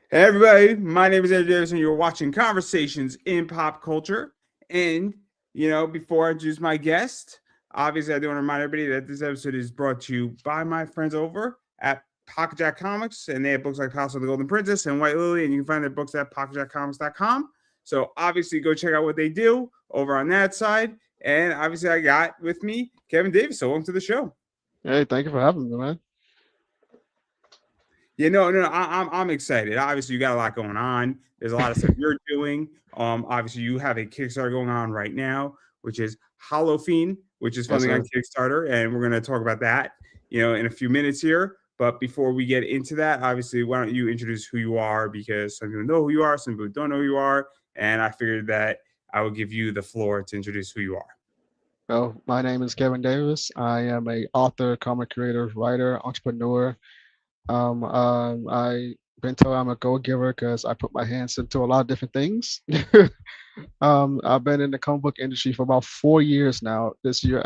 Hey everybody, my name is Andrew Davis, and you're watching Conversations in Pop Culture. And before I introduce my guest, obviously I do want to remind everybody that this episode is brought to you by my friends over at Pocket Jack Comics, and they have books like House of the Golden Princess and White Lily, and you can find their books at pocketjackcomics.com. So obviously go check out what they do over on that side. And obviously I got with me Kevin Davis. So welcome to the show. Hey, thank you for having me, man. Yeah, no, I'm excited. Obviously, you got a lot going on. There's a lot of stuff you're doing. Obviously, you have a Kickstarter going on right now, which is Halloween, which is Yes, funding on sir. Kickstarter, and we're going to talk about that, in a few minutes here. But before we get into that, obviously, why don't you introduce who you are? Because some people know who you are, some people don't know who you are, and I figured that I would give you the floor to introduce who you are. Well, my name is Kevin Davis. I am a author, comic creator, writer, entrepreneur. I been told I'm a go-giver because I put my hands into a lot of different things. I've been in the comic book industry for about 4 years now. This year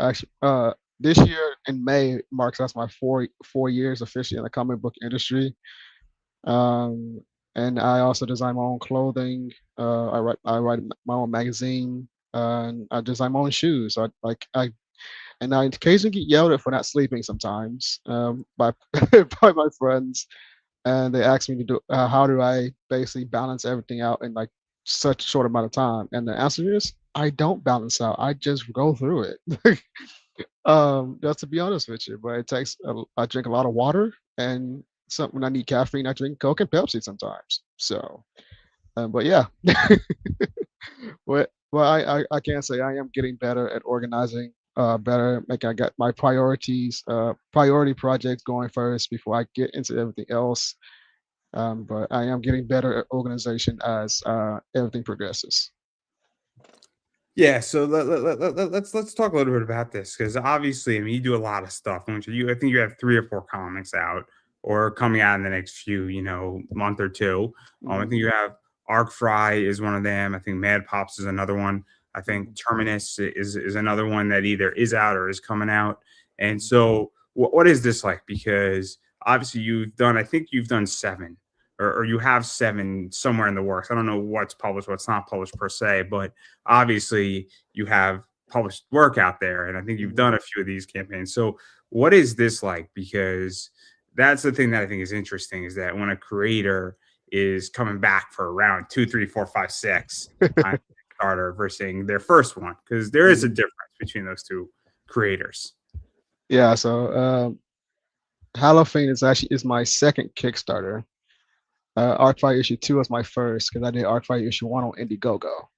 in May marks that's my four years officially in the comic book industry. Um, and I also design my own clothing. I write my own magazine, and I design my own shoes. I occasionally get yelled at for not sleeping sometimes by by my friends, and they ask me to do how do I basically balance everything out in like such a short amount of time. And the answer is I don't balance out. I just go through it. Just to be honest with you, but I drink a lot of water, and when I need caffeine, I drink Coke and Pepsi sometimes. So, but yeah, I can say I am getting better at organizing, better making. I got my priority projects going first before I get into everything else. But I am getting better at organization as everything progresses. Yeah, so let's talk a little bit about this because obviously, I mean, you do a lot of stuff. Don't you? I think you have 3 or 4 comics out or coming out in the next few, month or two. I Hmm. think you have Arc Fry is one of them. I think Mad Pops is another one. I think Hmm. Terminus is another one that either is out or is coming out. And Hmm. so, what is this like? Because obviously, I think you've done 7 or you have 7 somewhere in the works. I don't know what's published, what's not published per se, but obviously you have published work out there, and I think you've Hmm. done a few of these campaigns. So what is this like? Because that's the thing that I think is interesting is that when a creator is coming back for round 2, 3, 4, 5, 6 on Kickstarter versus their first one, because there is a Hmm. difference between those two creators. Yeah. So Halloween is my second Kickstarter. Arcfire issue 2 was my first because I did Arcfire issue 1 on Indiegogo.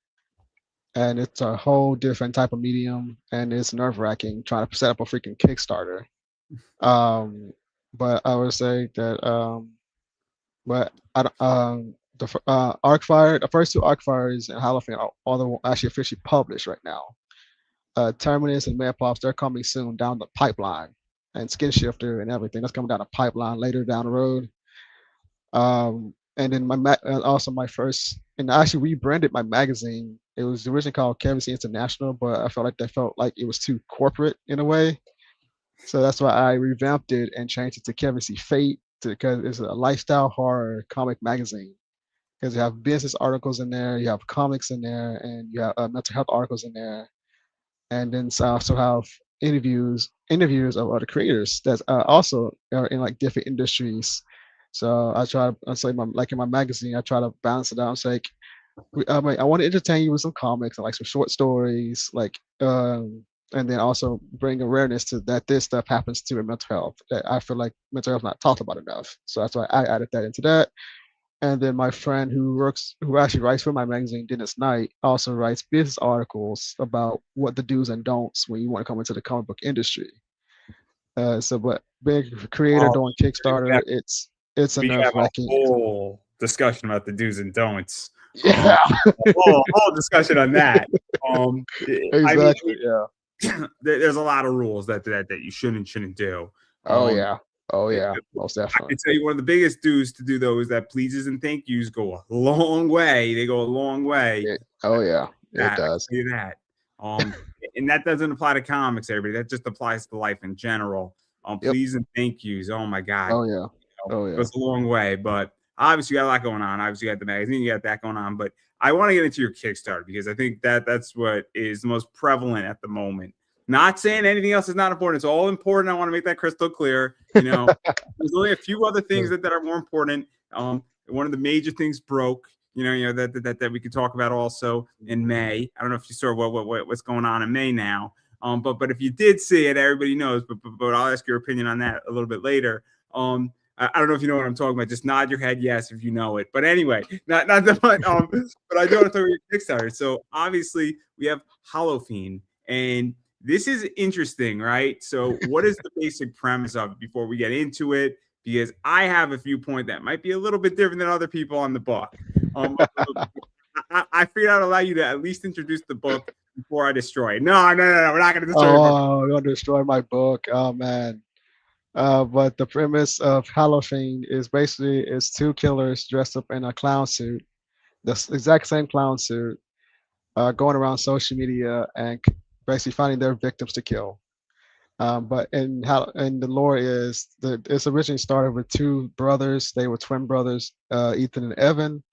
And it's a whole different type of medium, and it's nerve wracking trying to set up a freaking Kickstarter. Um, but I would say that, but I don't, Arcfire, the first two Arcfires and Halloween are all actually officially published right now. Terminus and Maypops, they're coming soon down the pipeline, and Skin Shifter and everything that's coming down the pipeline later down the road. And then also my first, and I actually rebranded my magazine. It was originally called Kevin C International, but I felt like it was too corporate in a way. So that's why I revamped it and changed it to Kevin C Fate because it's a lifestyle horror comic magazine. Because you have business articles in there, you have comics in there, and you have mental health articles in there, and then also have interviews of other creators that also are in like different industries. So I say like in my magazine, I try to balance it out. It's like I want to entertain you with some comics and like some short stories, and then also bring awareness to that this stuff happens to in mental health. That I feel like mental health is not talked about enough. So that's why I added that into that. And then my friend who actually writes for my magazine, Dennis Knight, also writes business articles about what the do's and don'ts when you want to come into the comic book industry. But being a creator Oh, doing Kickstarter, it's a we could have nerve a wracking. whole discussion about the do's and don'ts. Yeah, A whole discussion on that. I mean, exactly. Yeah. there's a lot of rules that you shouldn't do. Oh Um, yeah. Oh it- yeah. it- Most I definitely. can tell you one of the biggest do's to do though is that pleases and thank yous go a long way. They go a long way. Oh yeah. It That I can does. tell you that. Um, and that doesn't apply to comics, everybody. That just applies to life in general. Yep. Please and thank yous. Oh my God, Oh yeah. Oh yeah. goes a long way. But obviously you got a lot going on. Obviously you got the magazine, you got that going on, but I want to get into your Kickstarter because I think that's what is the most prevalent at the moment. Not saying anything else is not important. It's all important. I want to make that crystal clear. There's only a few other things that are more important. One of the major things broke. That we could talk about also in May. I don't know if you saw what's going on in May now. But if you did see it, everybody knows. But I'll ask your opinion on that a little bit later. I don't know if you know what I'm talking about. Just nod your head yes if you know it. But anyway, not the but I do want to talk about your Kickstarter. So obviously we have Halloween, and this is interesting, right? So what is the basic premise of it before we get into it? Because I have a viewpoint that might be a little bit different than other people on the book. I figured I'd allow you to at least introduce the book before I destroy it. No, we're not going to destroy it. Oh, you're going to destroy my book. Oh, man. But the premise of Halloween is basically it's two killers dressed up in a clown suit, the exact same clown suit, going around social media and basically finding their victims to kill. But the lore is it's originally started with two brothers. They were twin brothers, Ethan and Evan.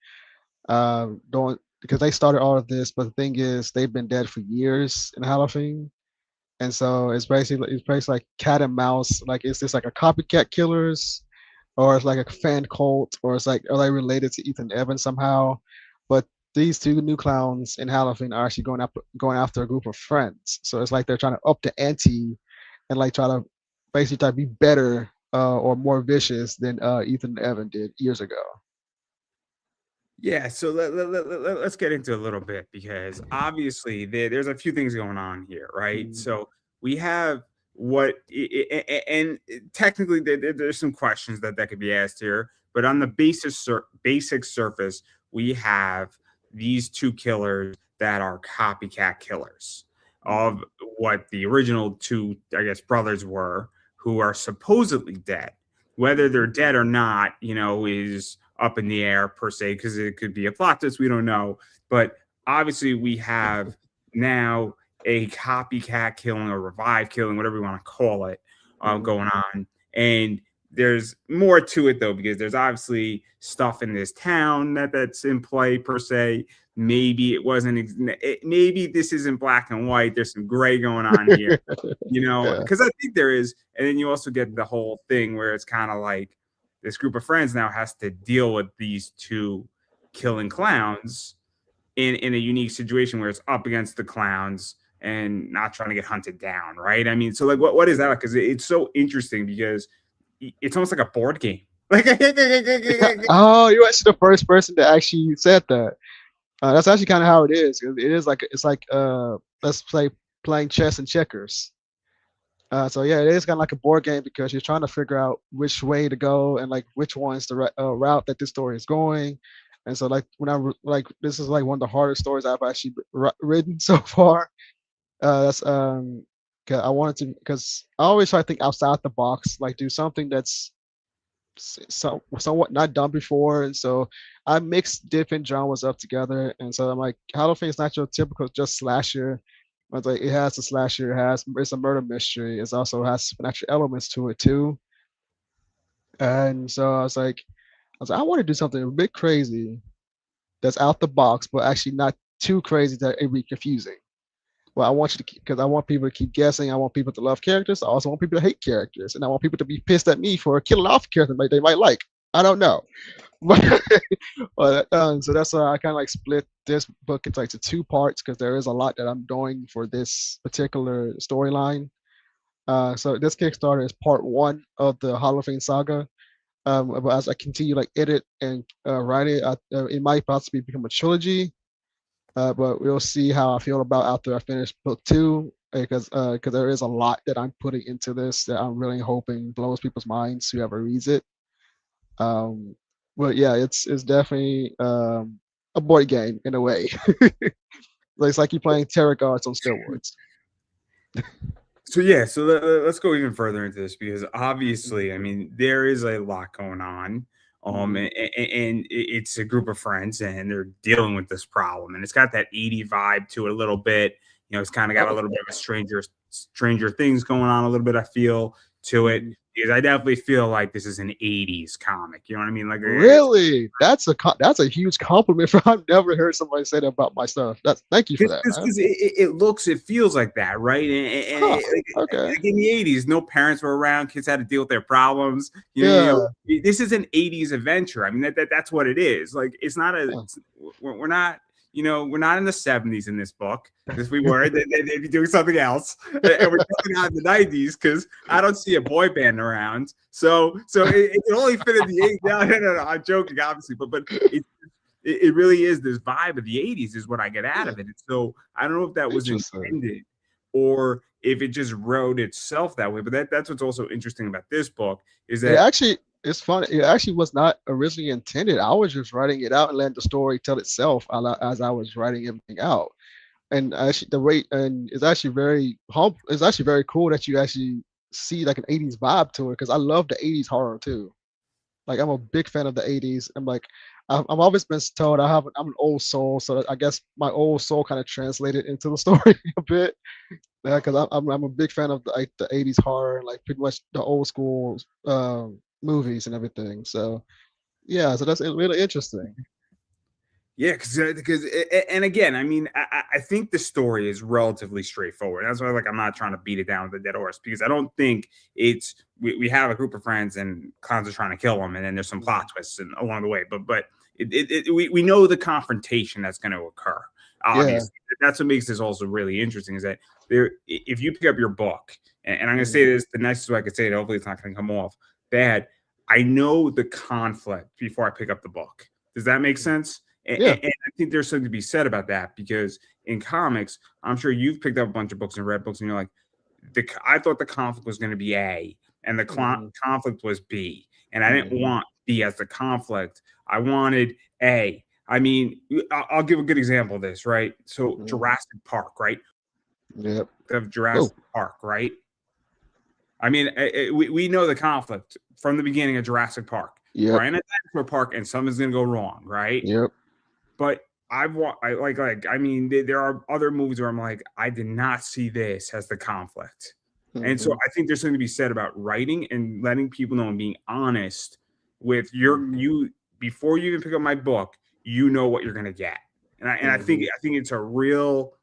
Because they started all of this, but the thing is, they've been dead for years in Halloween, and so it's basically like cat and mouse. Like, is this like a copycat killers, or it's like a fan cult, or it's like, are they related to Ethan and Evan somehow? But these two new clowns in Halloween are actually going after a group of friends. So it's like they're trying to up the ante and like try to basically be better or more vicious than Ethan and Evan did years ago. Yeah, so let's get into a little bit because obviously there's a few things going on here, right? So we have and technically there's some questions that could be asked here, but on the basic surface, we have these two killers that are copycat killers of what the original two, I guess, brothers were, who are supposedly dead. Whether they're dead or not, is up in the air per se, because it could be a plot twist. We don't know. But obviously we have now a copycat killing or revive killing, whatever you want to call it, going on. And there's more to it, though, because there's obviously stuff in this town that's in play per se. Maybe it wasn't. Maybe this isn't black and white. There's some gray going on here, because I think there is. And then you also get the whole thing where it's kind of like this group of friends now has to deal with these two killing clowns in a unique situation where it's up against the clowns and not trying to get hunted down, right? I mean, so like, what is that like? Because it's so interesting because it's almost like a board game. Like, oh, you're actually the first person that actually said that. That's actually kind of how it is. It is like let's play playing chess and checkers. So yeah, it is kind of like a board game because you're trying to figure out which way to go and like which one's the route that this story is going. And so like this is like one of the hardest stories I've actually written so far. That's I wanted to, because I always try to think outside the box, like do something that's somewhat not done before. And so I mixed different genres up together. And so I'm like, Halloween is not your typical just slasher. But like, it has a slasher, it's a murder mystery. It also has supernatural elements to it too. And so I was like, I want to do something a bit crazy that's out the box, but actually not too crazy that it be confusing. Well, I want you to, because I want people to keep guessing. I want people to love characters. I also want people to hate characters, and I want people to be pissed at me for killing off characters they might like. I don't know, but so that's why I kind of like split this book into like two parts, because there is a lot that I'm doing for this particular storyline. So this Kickstarter is part one of the Halloween saga. But as I continue like edit and write it, it might possibly become a trilogy. But we'll see how I feel about after I finish book two, because there is a lot that I'm putting into this that I'm really hoping blows people's minds, whoever reads it. But yeah, it's definitely a board game in a way. It's like you're playing tarot cards on steroids. So yeah, so let's go even further into this, because obviously, I mean, there is a lot going on. And it's a group of friends and they're dealing with this problem, and it's got that 80 vibe to it a little bit. It's kind of got a little bit of a stranger things going on a little bit, I feel, to it. because I definitely feel like this is an 80s comic. You know what I mean? Like Really? That's a huge compliment for I've never heard somebody say that about my stuff. That's thank you for that, man. because it feels like that, right? Huh. Okay. Like in the 80s, no parents were around, kids had to deal with their problems. Yeah. This is an 80s adventure. I mean, that's what it is. Like, it's not Huh. we're not, we're not in the 70s in this book. If we were, they'd be doing something else. And we're definitely not in the 90s because I don't see a boy band around. So it can only fit in the 80s. No, I'm joking, obviously, but it really is this vibe of the 80s is what I get out of it. And so I don't know if that was Interesting. intended or if it just wrote itself that way. But that's what's also interesting about this book is It that actually it's funny. It actually was not originally intended. I was just writing it out and letting the story tell itself as I was writing everything out. And actually, the rate and it's actually very It's actually very cool that you actually see like an '80s vibe to it because I love the '80s horror too. Like I'm a big fan of the '80s. I'm like I've always been told I'm an old soul, so I guess my old soul kind of translated into the story a bit. Yeah, because I'm a big fan of the '80s horror, like pretty much the old school movies and everything. So yeah, so that's really interesting. yeah, because and again, I mean, I think the story is relatively straightforward. That's why, like, I'm not trying to beat it down with a dead horse because I don't think we have a group of friends and clowns are trying to kill them, and then there's some plot twists along the way. But we know the confrontation that's going to occur. Yeah. Obviously, that's what makes this also really interesting. Is that if you pick up your book, and I'm going to Mhm. say this the nicest way I could say it. Hopefully, it's not going to come off bad. I know the conflict before I pick up the book. Does that make sense? Yeah. And I think there's something to be said about that because in comics, I'm sure you've picked up a bunch of books and read books, and you're like, I thought the conflict was going to be A, and the Mhm. conflict was B, and I didn't Mhm. want B as the conflict. I wanted A. I mean, I'll give a good example of this, right? So Mhm. Jurassic Park, right? Yep. Of Oh. Jurassic Park, right? I mean, we know the conflict from the beginning of Jurassic Park. We're Yep. in a dinosaur park, and something's going to go wrong, right? Yep. But I like I mean there are other movies where I'm like I did not see this as the conflict. And so Mhm. I think there's something to be said about writing and letting people know and being honest with Mhm. you before you even pick up my book, you know what you're going to get. And Mhm. I think it's a real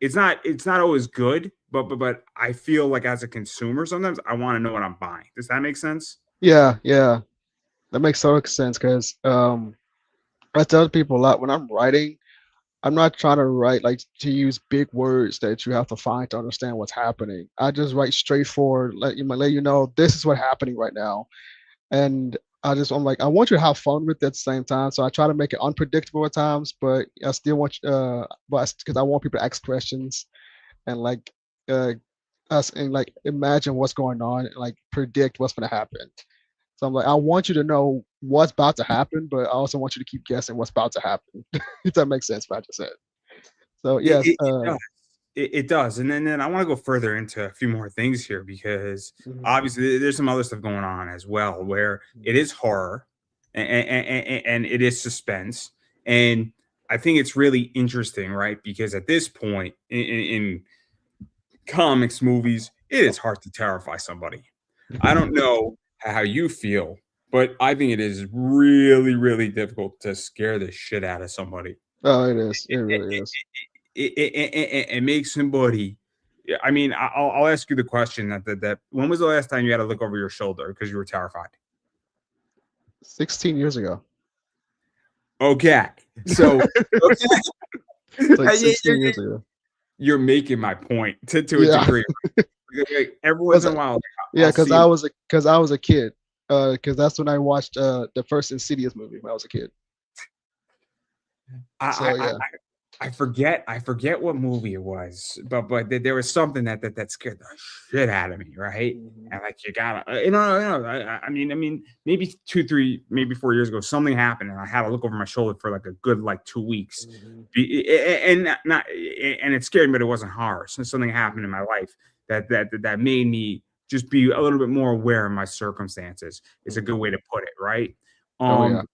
it's not always good, but I feel like as a consumer sometimes I want to know what I'm buying. Does that make sense? Yeah. Yeah. That makes total sense because I tell people a lot when I'm writing. I'm not trying to write like to use big words that you have to find to understand what's happening. I just write straightforward, let you know this is what's happening right now. And I'm like I want you to have fun with it at the same time. So I try to make it unpredictable at times, but I still want but because I want people to ask questions and like uh us and like imagine what's going on and like predict what's gonna happen. So I'm like, I want you to know what's about to happen, but I also want you to keep guessing what's about to happen. If that makes sense, what I just said. So yes, It does. It does. And then I want to go further into a few more things here because mhm, obviously there's some other stuff going on as well where it is horror and it is suspense. And I think it's really interesting, right? Because at this point in comics, movies, it is hard to terrify somebody. I don't know how you feel, but I think it is really, really difficult to scare the shit out of somebody. oh, it is. It really is. It makes somebody. Yeah, I mean, I'll ask you the question that when was the last time you had to look over your shoulder because you were terrified? 16 years ago. Okay, so okay, It's like you're, 16 years ago. you're making my point to a Yeah. degree. Like, every once Was in a it? while, like, Yeah, I'll see. because I was a kid. Because that's when I watched the first Insidious movie when I was a kid. So I yeah. I forget what movie it was, but there was something that scared the shit out of me, right? Mhm, And like you gotta, I mean, maybe 2, 3, maybe 4 years ago, something happened, and I had to look over my shoulder for like a good like 2 weeks, mhm, and not and it scared me, but it wasn't horror. So something happened in mhm, my life that made me just be a little bit more aware of my circumstances. Is a good mhm. way to put it, right? Oh yeah. Um,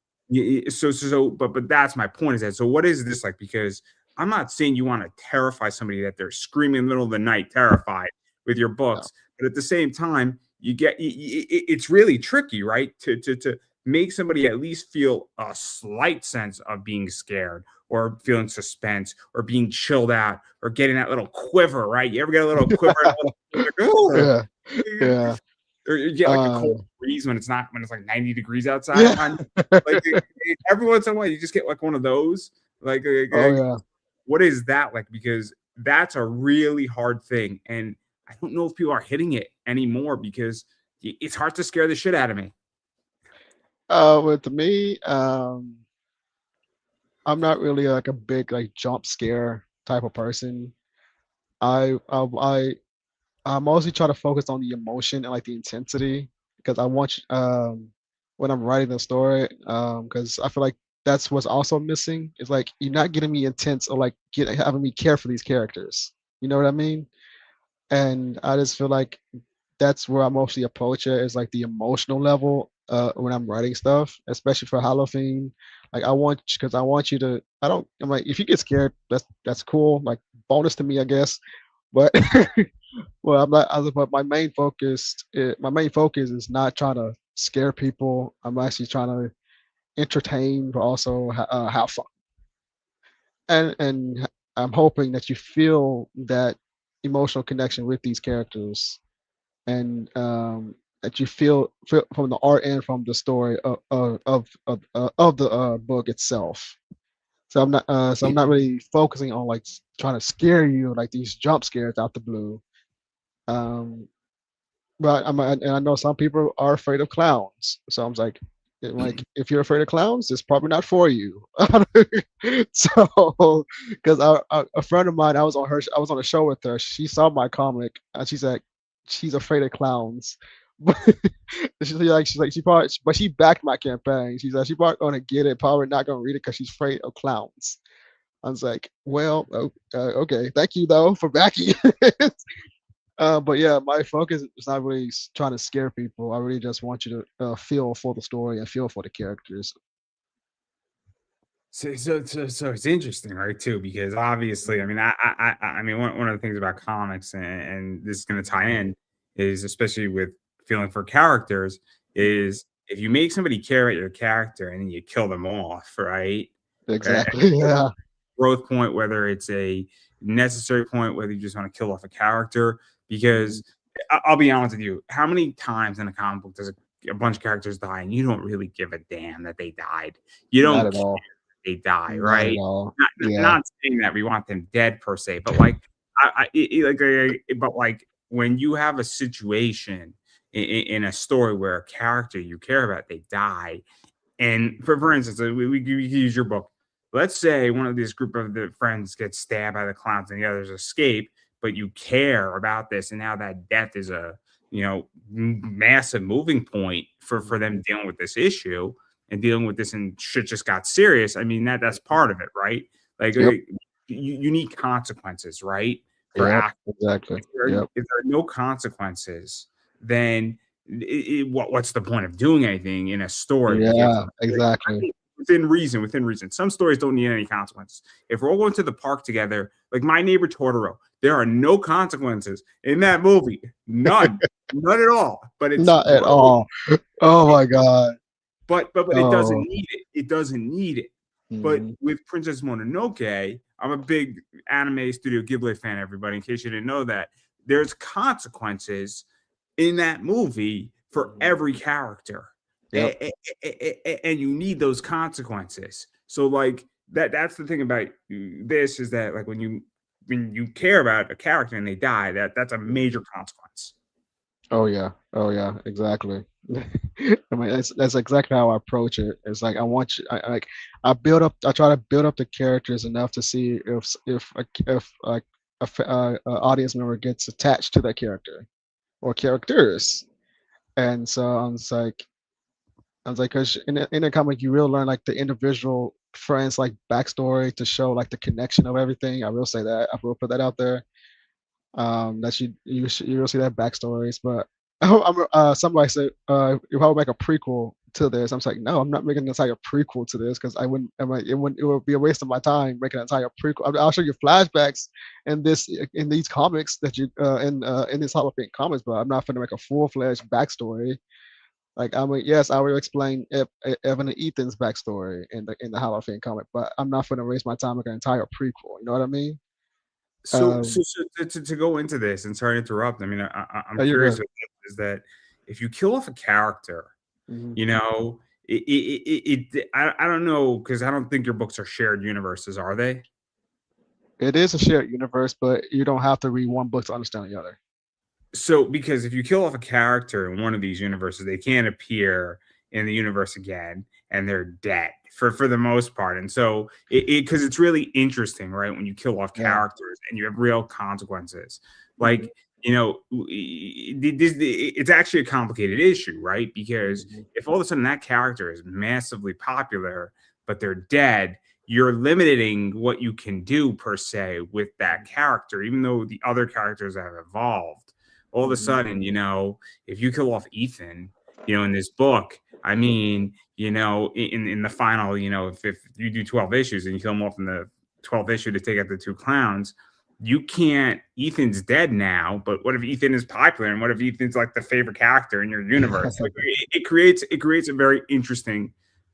but that's my point is that so what is this like? Because I'm not saying you want to terrify somebody that they're screaming in the middle of the night, terrified with your No. books, but at the same time, it's really tricky, right? To make somebody at least feel a slight sense of being scared or feeling suspense or being chilled out or getting that little quiver, right? You ever get a little quiver? Like, oh, Yeah, yeah, or you get like a cold um, breeze when it's like 90 degrees outside. yeah. Like every once in a while, you just get like one of those. Oh yeah. What is that like? Because that's a really hard thing, and I don't know if people are hitting it anymore because it's hard to scare the shit out of me. With me, I'm not really like a big like jump scare type of person. I mostly try to focus on the emotion and like the intensity because I want when I'm writing the story because I feel like that's what's also missing. It's like you're not getting me intense or like having me care for these characters. You know what I mean? And I just feel like that's where I mostly approach it is like the emotional level when I'm writing stuff, especially for Halloween. Like I want you to I'm like if you get scared, that's cool. Like bonus to me, I guess. But well, I'm not. But my main focus is not trying to scare people. I'm actually trying to entertain, but also have fun. And I'm hoping that you feel that emotional connection with these characters, and that you feel from the art and from the story of the book itself. So I'm not really focusing on like trying to scare you like these jump scares out the blue. Um, But and I know some people are afraid of clowns. So I'm like if you're afraid of clowns, it's probably not for you. So, because a friend of mine, I was on a show with her. She saw my comic and she's like, she's afraid of clowns. But she probably, but she backed my campaign. She's like, she probably gonna get it, probably not gonna read it because she's afraid of clowns. I was like, well, okay, thank you though for backing it. But yeah, my focus is not really trying to scare people. I really just want you to feel for the story and feel for the characters. So it's interesting, right? Too, because obviously, I mean, I mean, one of the things about comics, and this is going to tie in, is especially with feeling for characters, is if you make somebody care about your character and then you kill them off, right? Uh, Exactly. Yeah. Growth point, whether it's a necessary point, whether you just want to kill off a character, Mhm. because I'll be honest with you, how many times in a comic book does a bunch of characters die and you don't really give a damn that they died? You Not don't at all. they die, Not at right? all. Yeah. Not saying that we want them dead per se, but like, but like when you have a situation in a story where a character you care about they die, and for instance, we could use your book. Let's say one of these group of the friends gets stabbed by the clowns and the others escape, but you care about this, and now that death is a massive moving point for them Mhm. dealing with this issue and dealing with this, and shit just got serious. I mean that's part of it, right? Like Yep. you need consequences, right? For Yep. act. Exactly. Yep. If there are no consequences, then what's the point of doing anything in a story? Because Yeah. Exactly. within reason. Some stories don't need any consequences. If we're all going to the park together, like My Neighbor Totoro, there are no consequences in that movie. None. None at all. But it's Not at great. all. Oh It, my God. but it doesn't Oh. need it. It doesn't need it. But Mhm. with Princess Mononoke, I'm a big anime Studio Ghibli fan, everybody, in case you didn't know that. There's consequences in that movie for Mhm. every character. Yep. And you need those consequences. So like that's the thing about this is that like when you care about a character and they die, that's a major consequence. Oh yeah. Oh yeah. Exactly. I mean, that's exactly how I approach it. It's like I want you. I build up. I try to build up the characters enough to see if like a audience member gets attached to that character or characters. And so I was like, cause in a comic you really learn like the individual friends like backstory to show like the connection of everything. I will say that. I will put that out there. That you will see that backstories, but somebody said if I would make a prequel, to this. I'm like, no, I'm not making an entire prequel to this because I wouldn't. I'm like, it would be a waste of my time making an entire prequel. I'll show you flashbacks in these comics that you in these Hall of Fame comics, but I'm not going to make a full-fledged backstory. Like, I mean, yes, I will explain Evan and Ethan's backstory in the Hall of Fame comic, but I'm not going to waste my time making an entire prequel. You know what I mean? So to go into this, and sorry to interrupt. I mean, I'm You're curious good. is that if you kill off a character, Mhm. you know, I don't know, because I don't think your books are shared universes, are they? It is a shared universe, but you don't have to read one book to understand the other. So because if you kill off a character in one of these universes, they can't appear in the universe again, and they're dead for the most part. And so because it's really interesting, right? When you kill off Yeah. characters and you have real consequences, Mhm. like, it's actually a complicated issue, right? Because Mhm. if all of a sudden that character is massively popular, but they're dead, you're limiting what you can do per se with that character, even though the other characters have evolved. All of a Mhm. sudden, if you kill off Ethan, in this book, I mean, in the final, if you do 12 issues and you kill him off in the 12th issue to take out the two clowns, you can't. Ethan's dead now, but what if Ethan is popular, and what if Ethan's like the favorite character in your universe? Like, it creates a very interesting,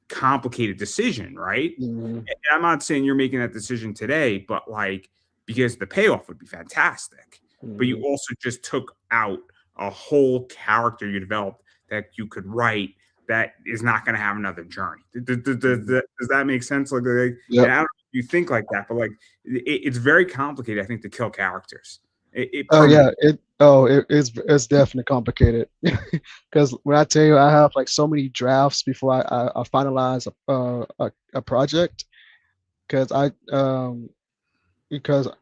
complicated decision, right? Mhm. And I'm not saying you're making that decision today, but like, because the payoff would be fantastic, but you Mhm. also just took out a whole character you developed that you could write that is not going to have another journey. Mhm. Does that make sense? Like, and Yep. I don't know if you think like that, but like, it's very complicated, I think, to kill characters. It Oh yeah, permanently. it's definitely complicated because when I tell you I have like so many drafts before I finalize a project because I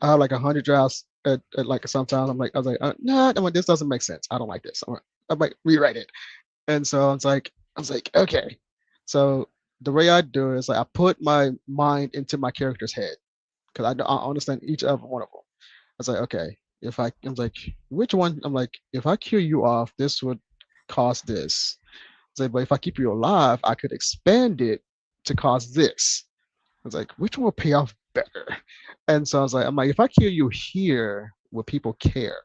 have like 100 drafts at like sometimes I was like no, nah, this doesn't make sense. I don't like this. I'm like rewrite it. And so I was like okay. So the way I do it is like I put my mind into my character's head because I understand each of one of them. I was like, okay, I'm like, which one? I'm like, if I kill you off, this would cost this. I was like, but if I keep you alive, I could expand it to cost this. I was like, which one will pay off better? And so I'm like, if I kill you here, will people care?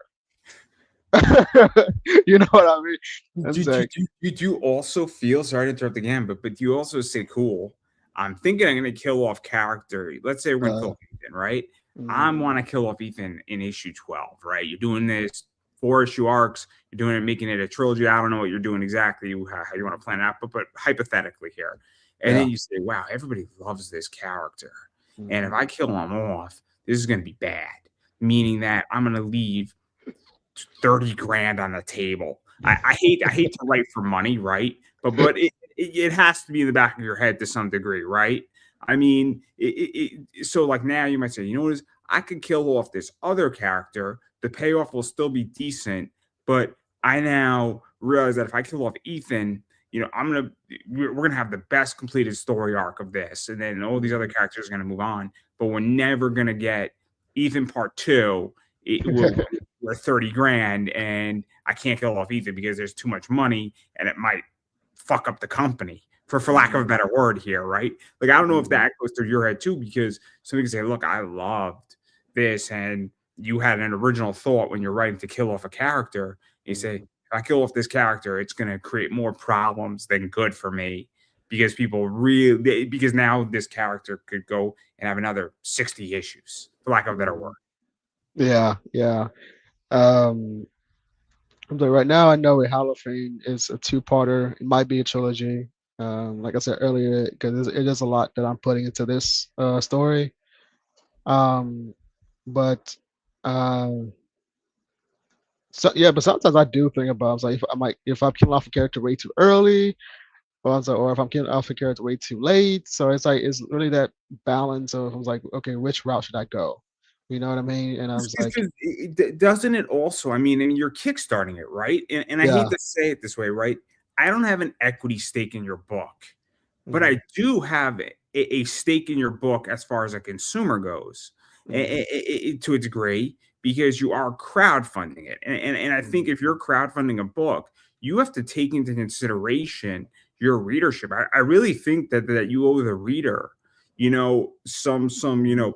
You know what I mean? Do, It's do, like, do, do you also feel, sorry to interrupt again, but you also say, cool, I'm thinking I'm going to kill off character. Let's say we're going to kill uh, off Ethan, right? I mhm, want to kill off Ethan in issue 12, right? You're doing this 4 issue arcs. You're doing it, making it a trilogy. I don't know what you're doing exactly, how you want to plan it out, but hypothetically here. And yeah. then you say, wow, everybody loves this character. And if Mhm, I kill him off, this is going to be bad, meaning that I'm going to leave 30 grand on the table. I hate to write for money, right? But it has to be in the back of your head to some degree, right? I mean, so like now you might say, you know what is, I could kill off this other character. The payoff will still be decent, but I now realize that if I kill off Ethan, we're gonna have the best completed story arc of this, and then all these other mhm. characters are gonna move on, but we're never gonna get Ethan part two. We're 30 grand, and I can't kill off Ethan because there's too much money, and it might fuck up the company, for lack of a Mhm, better word here, right? Like, I don't know if mhm, that goes through your head too, because somebody can say, look, I loved this, and you had an original thought when you're writing to kill off a character. You say, if mhm. I kill off this character, it's going to create more problems than good for me, because because now this character could go and have another 60 issues, for lack of a better word. Mhm. Yeah, yeah. Um, I'm like right now I know a Hall of Fame is a two-parter. It might be a trilogy. Like I said earlier, because it is a lot that I'm putting into this story. Um, but um, so yeah, but sometimes I do think about I was like if I'm killing off a character way too early, or or if I'm killing off a character way too late. So it's like it's really that balance of I was like, okay, which route should I go? You know what I mean? And I was like, Doesn't it also? I mean, you're kickstarting it, right? And I hate yeah. to say it this way, right? I don't have an equity stake in your book, but Mhm, I do have a stake in your book as far as a consumer goes, mhm, to a degree, because you are crowdfunding it. And I think mhm, if you're crowdfunding a book, you have to take into consideration your readership. I really think that you owe the reader, some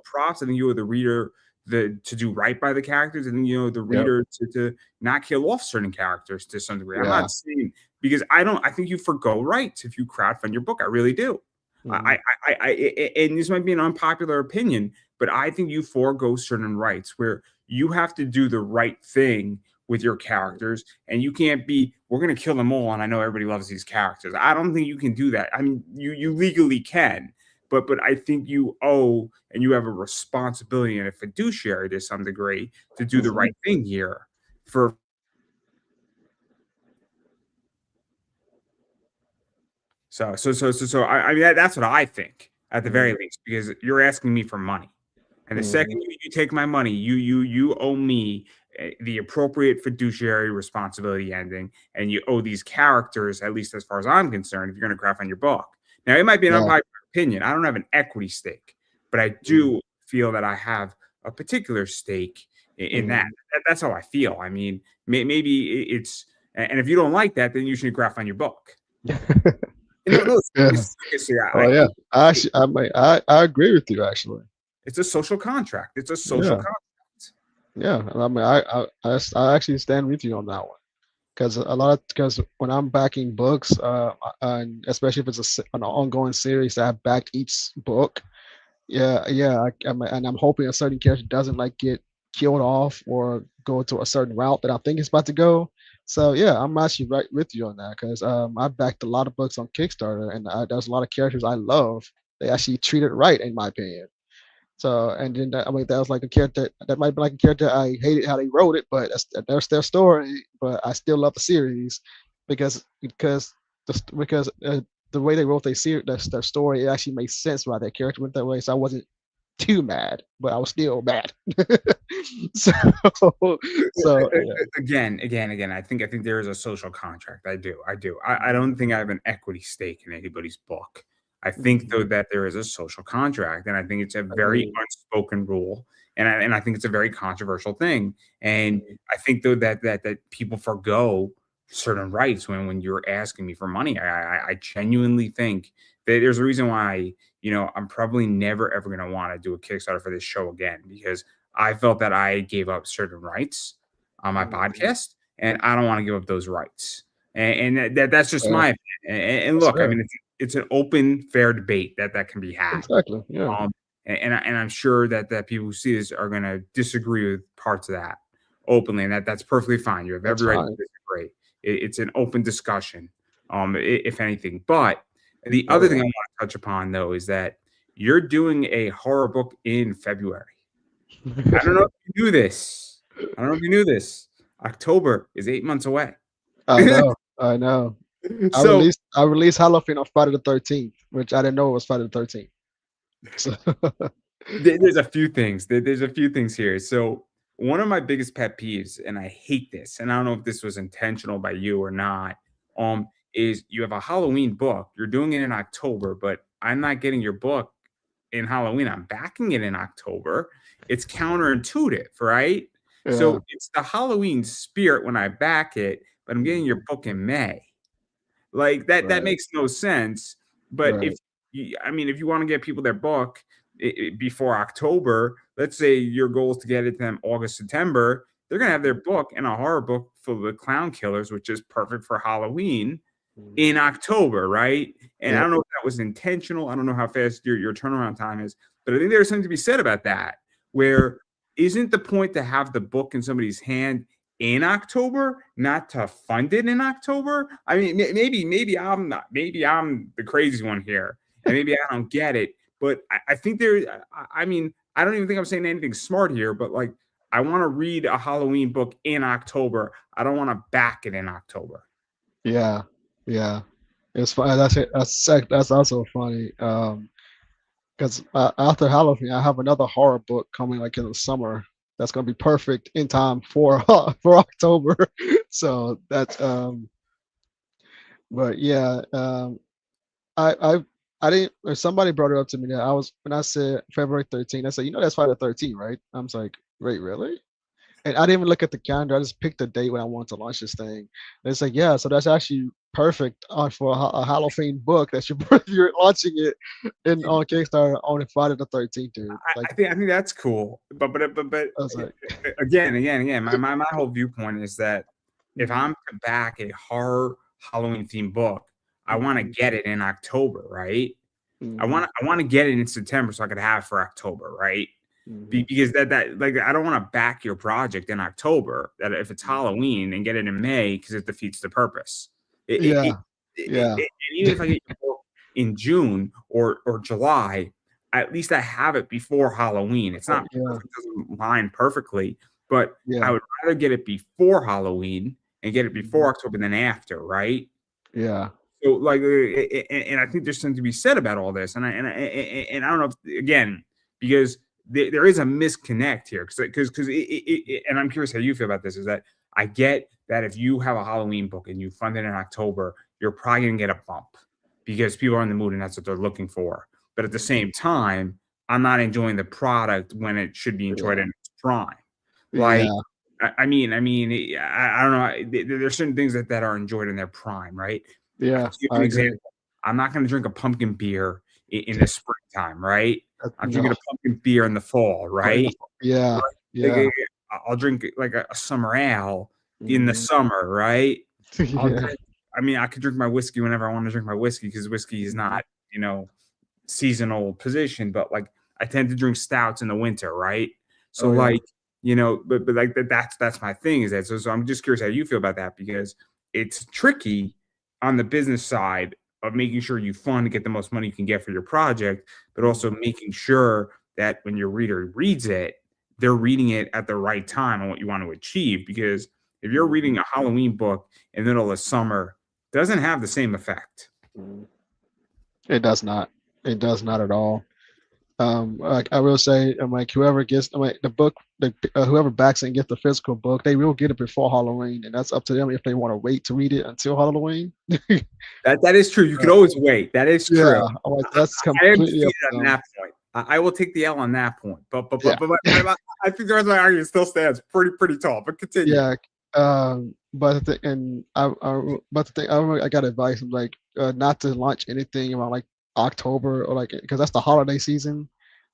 props. I think you owe the reader to do right by the characters, and then the Yep. reader to not kill off certain characters to some degree. I'm Yeah. not saying, because I think you forgo rights if you crowdfund your book. I really do. Mhm. And this might be an unpopular opinion, but I think you forego certain rights where you have to do the right thing with your characters, and you can't be, we're going to kill them all, and I know everybody loves these characters. I don't think you can do that. I mean, you legally can, but I think you owe, and you have a responsibility and a fiduciary to some degree to do the Mhm. right thing here for. I mean, that's what I think at the very Mhm. least, because you're asking me for money. And the Mhm. second you take my money, you owe me the appropriate fiduciary responsibility ending, and you owe these characters, at least as far as I'm concerned, if you're going to craft on your book. Now, it might be an Yeah. unpopular opinion. I don't have an equity stake, but I Mhm. do feel that I have a particular stake in that. Mhm. That's how I feel. I mean, maybe it's, and if you don't like that, then you should craft on your book. No, Yeah. seriously, Oh yeah. I agree with you actually. it's a social contract. It's a social Yeah. contract. Yeah. And I mean, I actually stand with you on that one. Because when I'm backing books, and especially if it's an ongoing series that I backed each book, and I'm hoping a certain character doesn't like get killed off or go to a certain route that I think it's about to go. So yeah, I'm actually right with you on that because I backed a lot of books on Kickstarter, and there's a lot of characters I love. They actually treated right, in my opinion. So and then I mean that was like a character that might be like a character I hated how they wrote it, but that's their story. But I still love the series because the way they wrote their story, it actually made sense why that character went that way. So I wasn't too mad, but I was still mad. so yeah. Again, I think there is a social contract. I do. I don't think I have an equity stake in anybody's book. I think Mhm. though that there is a social contract, and I think it's a very Agreed. unspoken rule, and I think it's a very controversial thing. And Mhm. I think though that people forgo certain rights when you're asking me for money. I genuinely think that there's a reason why I'm probably never ever going to want to do a Kickstarter for this show again, because I felt that I gave up certain rights on my Mhm. podcast, and I don't want to give up those rights. And that's just Yeah, my opinion. And that's look, I fair. mean, it's an open, fair debate that can be had. Exactly. Yeah, And I'm sure that people who see this are going to disagree with parts of that openly, and that's perfectly fine. You have that's every right to fine. disagree. It's an open discussion, if anything. But the Oh other thing yeah. I want to touch upon, though, is that you're doing a horror book in February. I don't know if you knew this. I don't know if you knew this. October is 8 months away. I know. I know. So I released Halloween on Friday the 13th, which I didn't know it was Friday the 13th. So there's a few things. There's a few things here. So one of my biggest pet peeves, and I hate this, and I don't know if this was intentional by you or not, is you have a Halloween book. You're doing it in October, but I'm not getting your book in Halloween. I'm backing it in October. It's counterintuitive, right? yeah. So it's the Halloween spirit when I back it, but I'm getting your Mhm. book in May. Like that Right. makes no sense. But Right. I mean, if you want to get people their book before October, let's say your goal is to get it to them August, September, they're gonna have their book in a horror book full of the clown killers, which is perfect for Halloween in Mhm. October, right? And I Yep. don't know if that was intentional. I don't know how fast your turnaround time is, but I think there's something to be said about that. Where isn't the point to have the book in somebody's hand in October, not to fund it in October? I mean, maybe I'm the crazy one here, and maybe I don't get it. But I think there. I mean, I don't even think I'm saying anything smart here, but like, I want to read a Halloween book in October. I don't want to back it in October. Yeah. Yeah. It's funny. That's also funny. Because after Halloween, I have another horror book coming like in the summer. That's gonna be perfect in time for for October. So that's but yeah, I I I didn't. Or somebody brought it up to me that I was when I said February 13th. I said, you know, that's Friday the 13th, right? I was like, wait, really? and I didn't even look at the calendar. I just picked the date when I wanted to launch this thing. And it's like, yeah, so that's actually perfect for a Halloween book that you're launching it in on Kickstarter on Friday the 13th, dude. Like, I think that's cool. But I was like, again, my whole viewpoint is that if mhm, I'm to back a horror Halloween themed book, I want to mhm, get it in October, right? mhm, I want to get it in September so I could have it for October, right? mhm, Because that like I don't want to back your project in October. That if it's mhm. Halloween and get it in May because it defeats the purpose. It, it, it, Yeah, yeah, and even if I get your book in June or July, at least I have it before Halloween. It's not yeah, perfect, doesn't line perfectly, but I yeah, would rather get it before Halloween and get it before mhm, October than after, right? yeah, So like, and I think there's something to be said about all this, and I don't know if, again, because there is a misconnect here, because and I'm curious how you feel about this. Is that I get that if you have a Halloween book and you fund it in October, you're probably gonna get a bump because people are in the mood and that's what they're looking for. But at the mhm, same time, I'm not enjoying the product when it should be enjoyed yeah, in its prime. Like, yeah, I don't know. There's certain things that are enjoyed in their prime, right? I'll yeah. give you I an agree. example. I'm not going to drink a pumpkin beer in the springtime, right? I'm drinking No, a pumpkin beer in the fall, but right? yeah, Like, yeah, I'll drink like a summer ale in the mhm, summer, right? I'll yeah, drink. I mean, I could drink my whiskey whenever I want to drink my whiskey because whiskey is mhm, not, seasonal position, but like I tend to drink stouts in the winter, right? So oh yeah. like, but like that's my thing is that so I'm just curious how you feel about that because it's tricky on the business side of making sure you fund to get the most money you can get for your project, but also Mhm, making sure that when your reader reads it, they're reading it at the right time and what you want to achieve. Because if you're mhm, reading a Halloween book in the middle of summer, it doesn't have the same effect. mhm. It does not. It does not at all. Like I will say, I'm like whoever gets, I'm like the book, whoever backs it and gets the physical book, they will get it before Halloween, and that's up to them if they want to wait to read it until Halloween. That is true. You could Uh, always wait. That is yeah, true. I'm like that's I am completely up defeated to on them. that point. I will take the L on that point. Yeah, I think the rest of my argument still stands pretty tall. But continue. yeah. But the thing, and but the thing, I got advice. I'm like, not to launch anything around like October or like because that's the holiday season,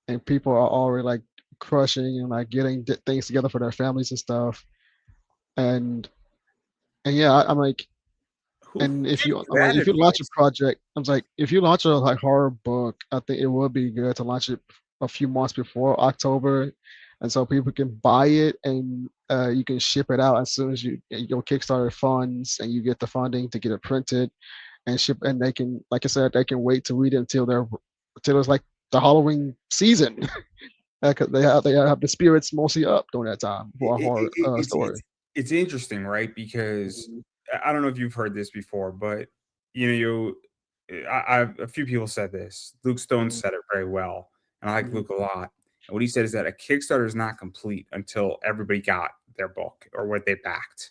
and people are already like crushing and like getting things together for their families and stuff. And and yeah, I'm like, Who and if gives you, you I'm like, that if you launch a advice? project, I was like, if you launch a like horror book, I think it would be good to launch it a few months before October, and so people can buy it and you can ship it out as soon as your Kickstarter funds and you get the funding to get it printed and ship, and they can, like I said, they can wait to read it until it's like the Halloween season. 'Cause they have the spirits mostly up during that time for a horror It's story. it's interesting, right? Because Mhm, I don't know if you've heard this before, but you know, a few people said this. Luke Stone mhm, said it very well, and I like mhm, Luke a lot. And what he said is that a Kickstarter is not complete until everybody got their book or what they backed.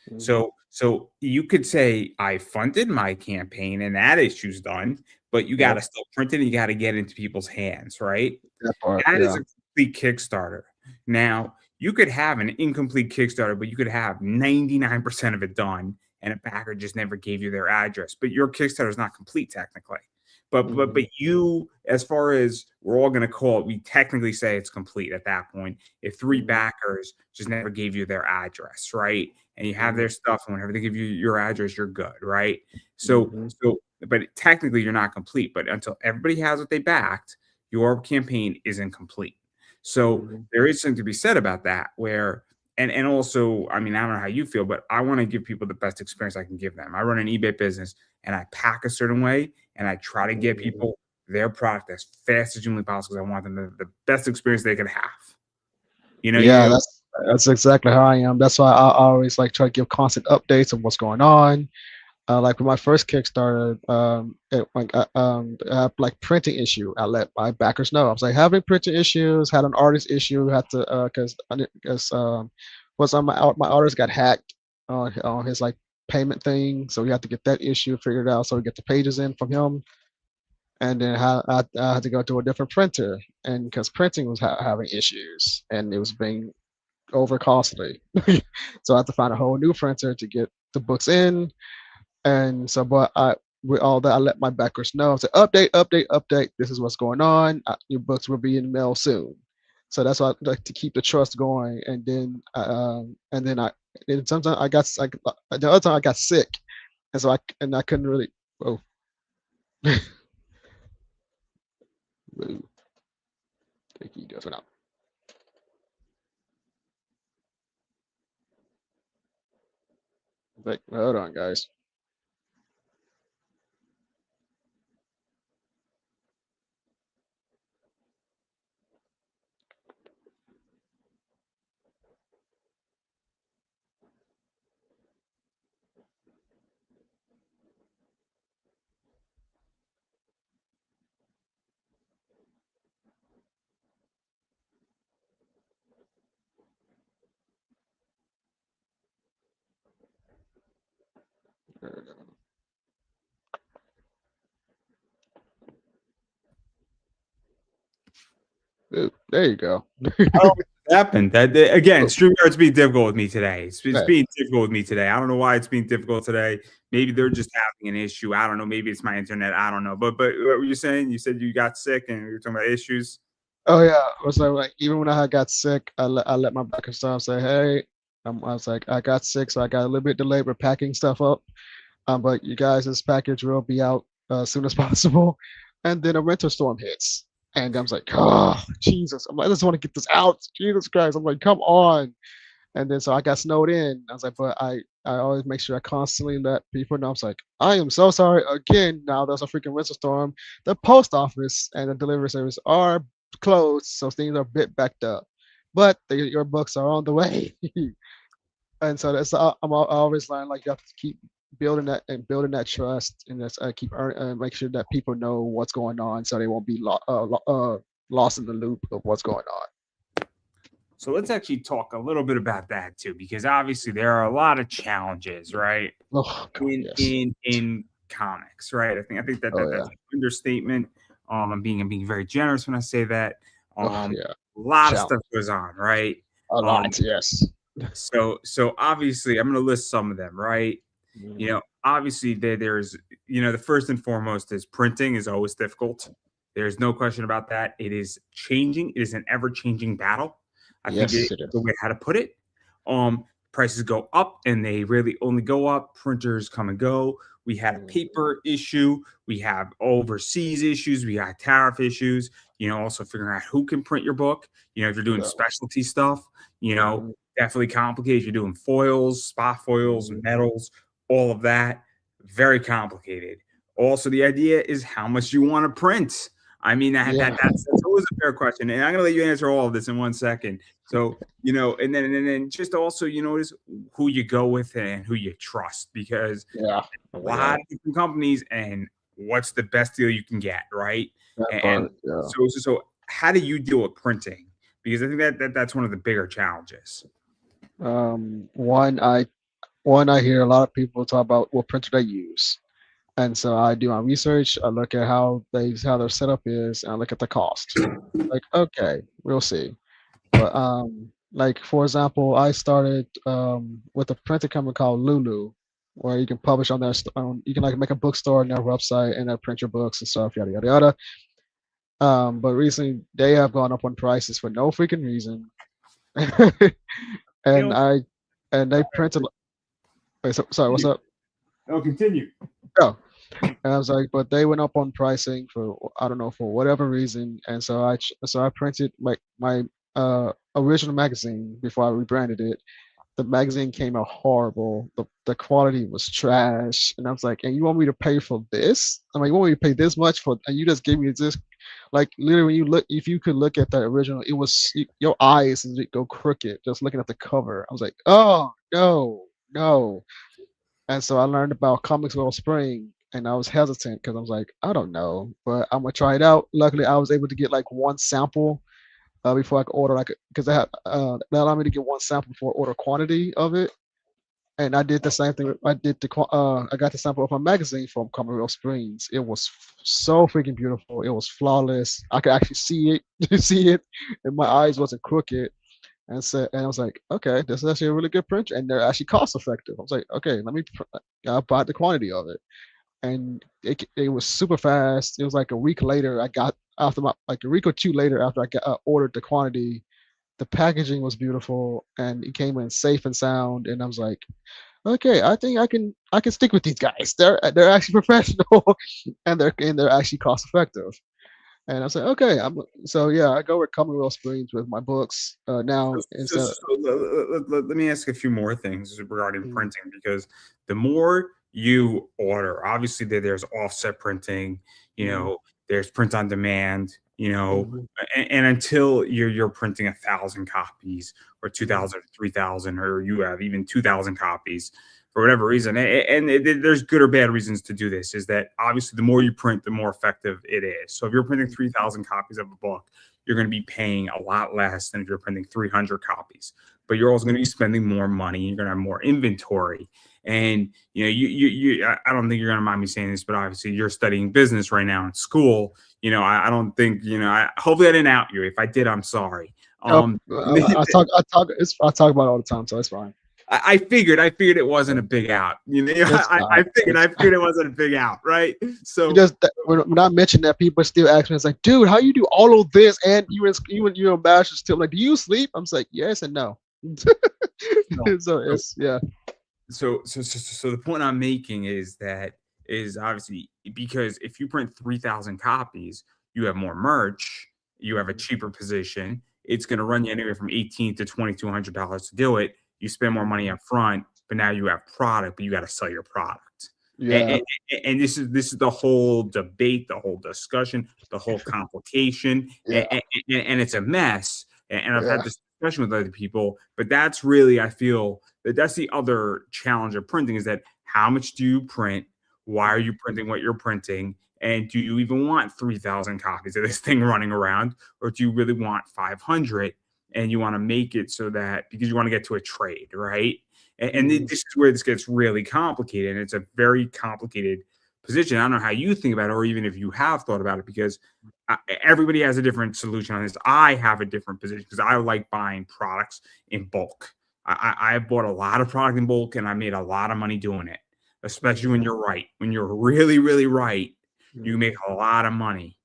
mhm. So you could say I funded my campaign and that issue's done, but you got Yep, to still print it. And you got to get it into people's hands, right? that part. That is Yeah. a complete Kickstarter. Now, you could have an incomplete Kickstarter, but you could have 99% of it done and a backer just never gave you their address. But your Kickstarter is not complete technically. But Mhm, you, as far as we're all gonna call it, we technically say it's complete at that point. If three mhm, backers just never gave you their address, right? And you have mhm, their stuff, and whenever they give you your address, you're good, right? So mhm, so but technically you're not complete. But until everybody has what they backed, your campaign isn't complete. So mhm, there is something to be said about that where and also, I mean, I don't know how you feel, but I want to give people the best experience I can give them. I run an eBay business and I pack a certain way and I try to get mhm. people their product as fast as humanly possible because I want them the best experience they could have. You know, Yeah, you that's exactly how I am. That's why I always like try to give constant updates of what's going on. Like with my first Kickstarter, I have like printing issue. I let my backers know. I was like having printing issues, had an artist issue, had to because was on my artist got hacked on his like payment thing, so we had to get that issue figured out so we get the pages in from him. And then I had to go to a different printer, and because printing was having issues, and it was being over costly. So I have to find a whole new printer to get the books in. And so, but with all that, I let my backers know. I said, update, update, update. This is what's going on. Your books will be in the mail soon. So that's why I like to keep the trust going. And then I, and sometimes the other time I got sick, and so I couldn't really. Oh, woo, thank you, just went out. Like, hold on, guys. Ooh, there you go. Oh, what happened? Again, Oh, StreamYard's being difficult with me today. It's yeah. being difficult with me today. I don't know why it's being difficult today. Maybe they're just having an issue. I don't know. Maybe it's my internet. I don't know. But what were you saying? You said you got sick and you were talking about issues. Oh yeah, I was like even when I got sick, I let my backer staff say, hey, I was like I got sick, so I got a little bit delayed with packing stuff up. But you guys, this package will be out as soon as possible. And then a winter storm hits, and I was like, oh Jesus, I'm like, I just want to get this out, Jesus Christ. I'm like, come on. And then so I got snowed in. I was like, but I always make sure I constantly let people know. I was like, I am so sorry again. Now there's a freaking winter storm. The post office and the delivery service are closed, so things are a bit backed up. But your books are on the way. And so that's I always learn like you have to keep building that and building that trust, and that's keep make sure that people know what's going on, so they won't be lost in the loop of what's going on. So let's actually talk a little bit about that too, because obviously there are a lot of challenges, right? Oh God, yes. In comics, right? I think Oh that's yeah. an understatement. I'm being very generous when I say that. Oh Um, yeah. a lot of Challenge. stuff goes on, right? A Um, lot. Yes. so obviously I'm gonna list some of them, right? Mhm. Obviously there's the first and foremost is printing is always difficult. There's no question about that. It is changing. It is an ever changing battle. I think it Yes, it the is. way how to put it. Um, Prices go up and they really only go up. Printers come and go. We had a Mhm. paper issue. We have overseas issues. We got tariff issues. Also figuring out who can print your book. If you're doing Yeah. specialty stuff, Mhm. definitely complicated. If you're doing foils, spot foils, Mhm. metals, all of that, very complicated. Also, the idea is how much you want to print. I mean, Yeah. that's always a fair question, and I'm going to let you answer all of this in 1 second. So, and then just also, is who you go with and who you trust, because Yeah. a Yeah. lot of different companies and what's the best deal you can get, right? That And part. Yeah. so how do you deal with printing? Because I think that's one of the bigger challenges. Um, one I one I hear a lot of people talk about what printer they use. And so I do my research. I look at how their setup is, and I look at the cost. Like, okay, we'll see. But like for example, I started with a printer company called Lulu, where you can publish on you can like make a bookstore on their website and print your books and stuff, yada yada yada. But recently they have gone up on prices for no freaking reason, You and know, I and they printed. Wait, sorry, what's continue. up? No, continue. Oh, and I was like, but they went up on pricing for I don't know for whatever reason, and so I printed my original magazine before I rebranded it. The magazine came out horrible. The quality was trash, and I was like, and you want me to pay for this? I'm like, you want me to pay this much for? And you just gave me this, like literally when you look, if you could look at the original, it was your eyes would go crooked just looking at the cover. I was like, oh no, no. And so I learned about Comics World Spring, and I was hesitant because I was like, I don't know, but I'm gonna try it out. Luckily, I was able to get like one sample before I could order, like, because they allowed me to get one sample before I order quantity of it. And I did the same thing. I got the sample of a magazine from Commonwealth Springs. It was so freaking beautiful. It was flawless. I could actually see it, see it, and my eyes wasn't crooked. and I was like, okay, this is actually a really good printer, and they're actually cost effective. I was like, okay, I bought the quantity of it, and it was super fast. It was like a week later, I got after my like a week or two later after I got ordered the quantity. The packaging was beautiful, and it came in safe and sound. And I was like, okay, I think I can stick with these guys. They're actually professional, and they're actually cost effective. And I was like, okay, so yeah, I go with Commonwealth Springs with my books now So, instead. let me ask a few more things regarding Mm, printing because the more you order, obviously there's offset printing, you mm, know, there's print on demand, mm, and until you're printing 1,000 copies or mm, 2,000, 3,000, or you have even 2,000 copies for whatever reason, there's good or bad reasons to do this. Is that obviously the more you print, the more effective it is. So if you're printing 3,000 copies of a book, you're going to be paying a lot less than if you're printing 300 copies. But you're also going to be spending more money. You're going to have more inventory. And I don't think you're going to mind me saying this, but obviously you're studying business right now in school. I don't think hopefully I didn't out you. If I did, I'm sorry. oh, Um, I talk about it all the time, so it's fine. I figured it wasn't Yeah, a big out. it's I not. figured It's I figured it wasn't a big out, right? it So just when I mention that, people still ask me, it's like, dude, how you do all of this and you in bachelor's still like, do you sleep? I'm just like, yes and no. no. So So it's yeah. so the point I'm making is obviously because if you print 3,000 copies, you have more merch, you have a cheaper position. It's going to run you anywhere from 18 to $2,200 to do it. You spend more money up front, but now you have product, but you got to sell your product. Yeah, And this is the whole debate, the whole discussion, the whole complication, yeah, and it's a mess. And I've had yeah. this discussion with other people, but that's really I feel that's the other challenge of printing is that how much do you print? Why are you printing what you're printing? And do you even want 3,000 copies of this thing running around? Or do you really want 500 and you want to make it so that because you want to get to a trade, right? And Mm, this is where this gets really complicated. And it's a very complicated position. I don't know how you think about it, or even if you have thought about it, because everybody has a different solution on this. I have a different position because I like buying products in bulk. I bought a lot of product in bulk and I made a lot of money doing it, especially when mm, you're right. When you're really, really right, you make mm, a lot of money